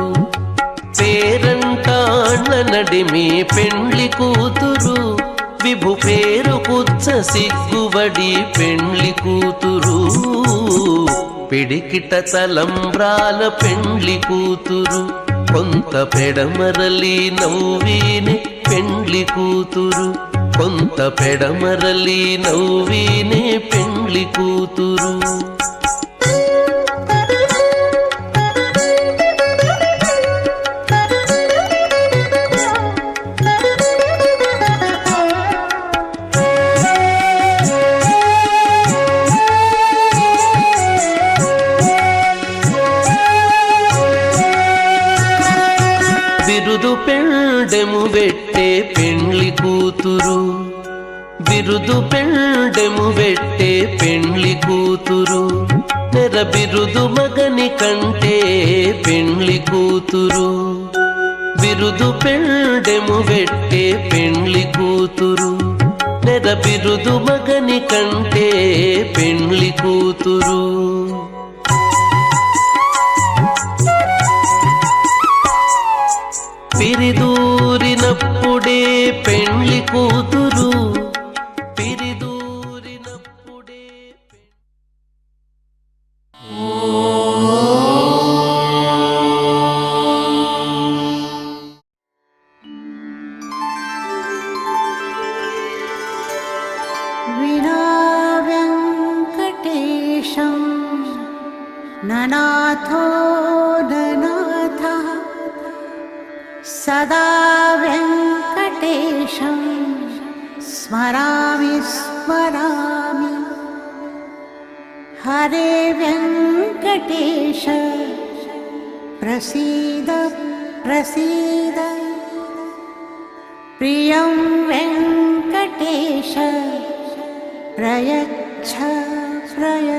Speaker 5: పేరంటాండ్ల నడిమి పెండ్లి కూతురు. విభు పేరు కుచ్చ సిగ్గుబడి పెండ్లి కూతురు. పిడికిట తలంబ్రాల పెండ్లి కూతురు. కొంత పెడమరలి నవ్వీనే పెండ్లి కూతురు. కొంత పెడమరలి నవ్వీనే పెండ్లి కూతురు. బిరుదు పెండెము పెట్టే పెండ్లి కూతురు. బిరుదు పెండెము పెట్టే పెండ్లి కూతురు. నెర బిరుదు మగని కంటే పెండ్లి కూతురు. బిరుదు పెండెము పెట్టే పెండ్లి కూతురు. నెర బిరుదు మగని కంటే పెండ్లి కూతురు.
Speaker 6: ननाथो ननाथः सदा वेङ्कटेशं स्मरामि स्मरामि हरे वेङ्कटेश प्रसीद प्रसीद प्रियं वेङ्कटेश प्रयच्छ प्रयच्छ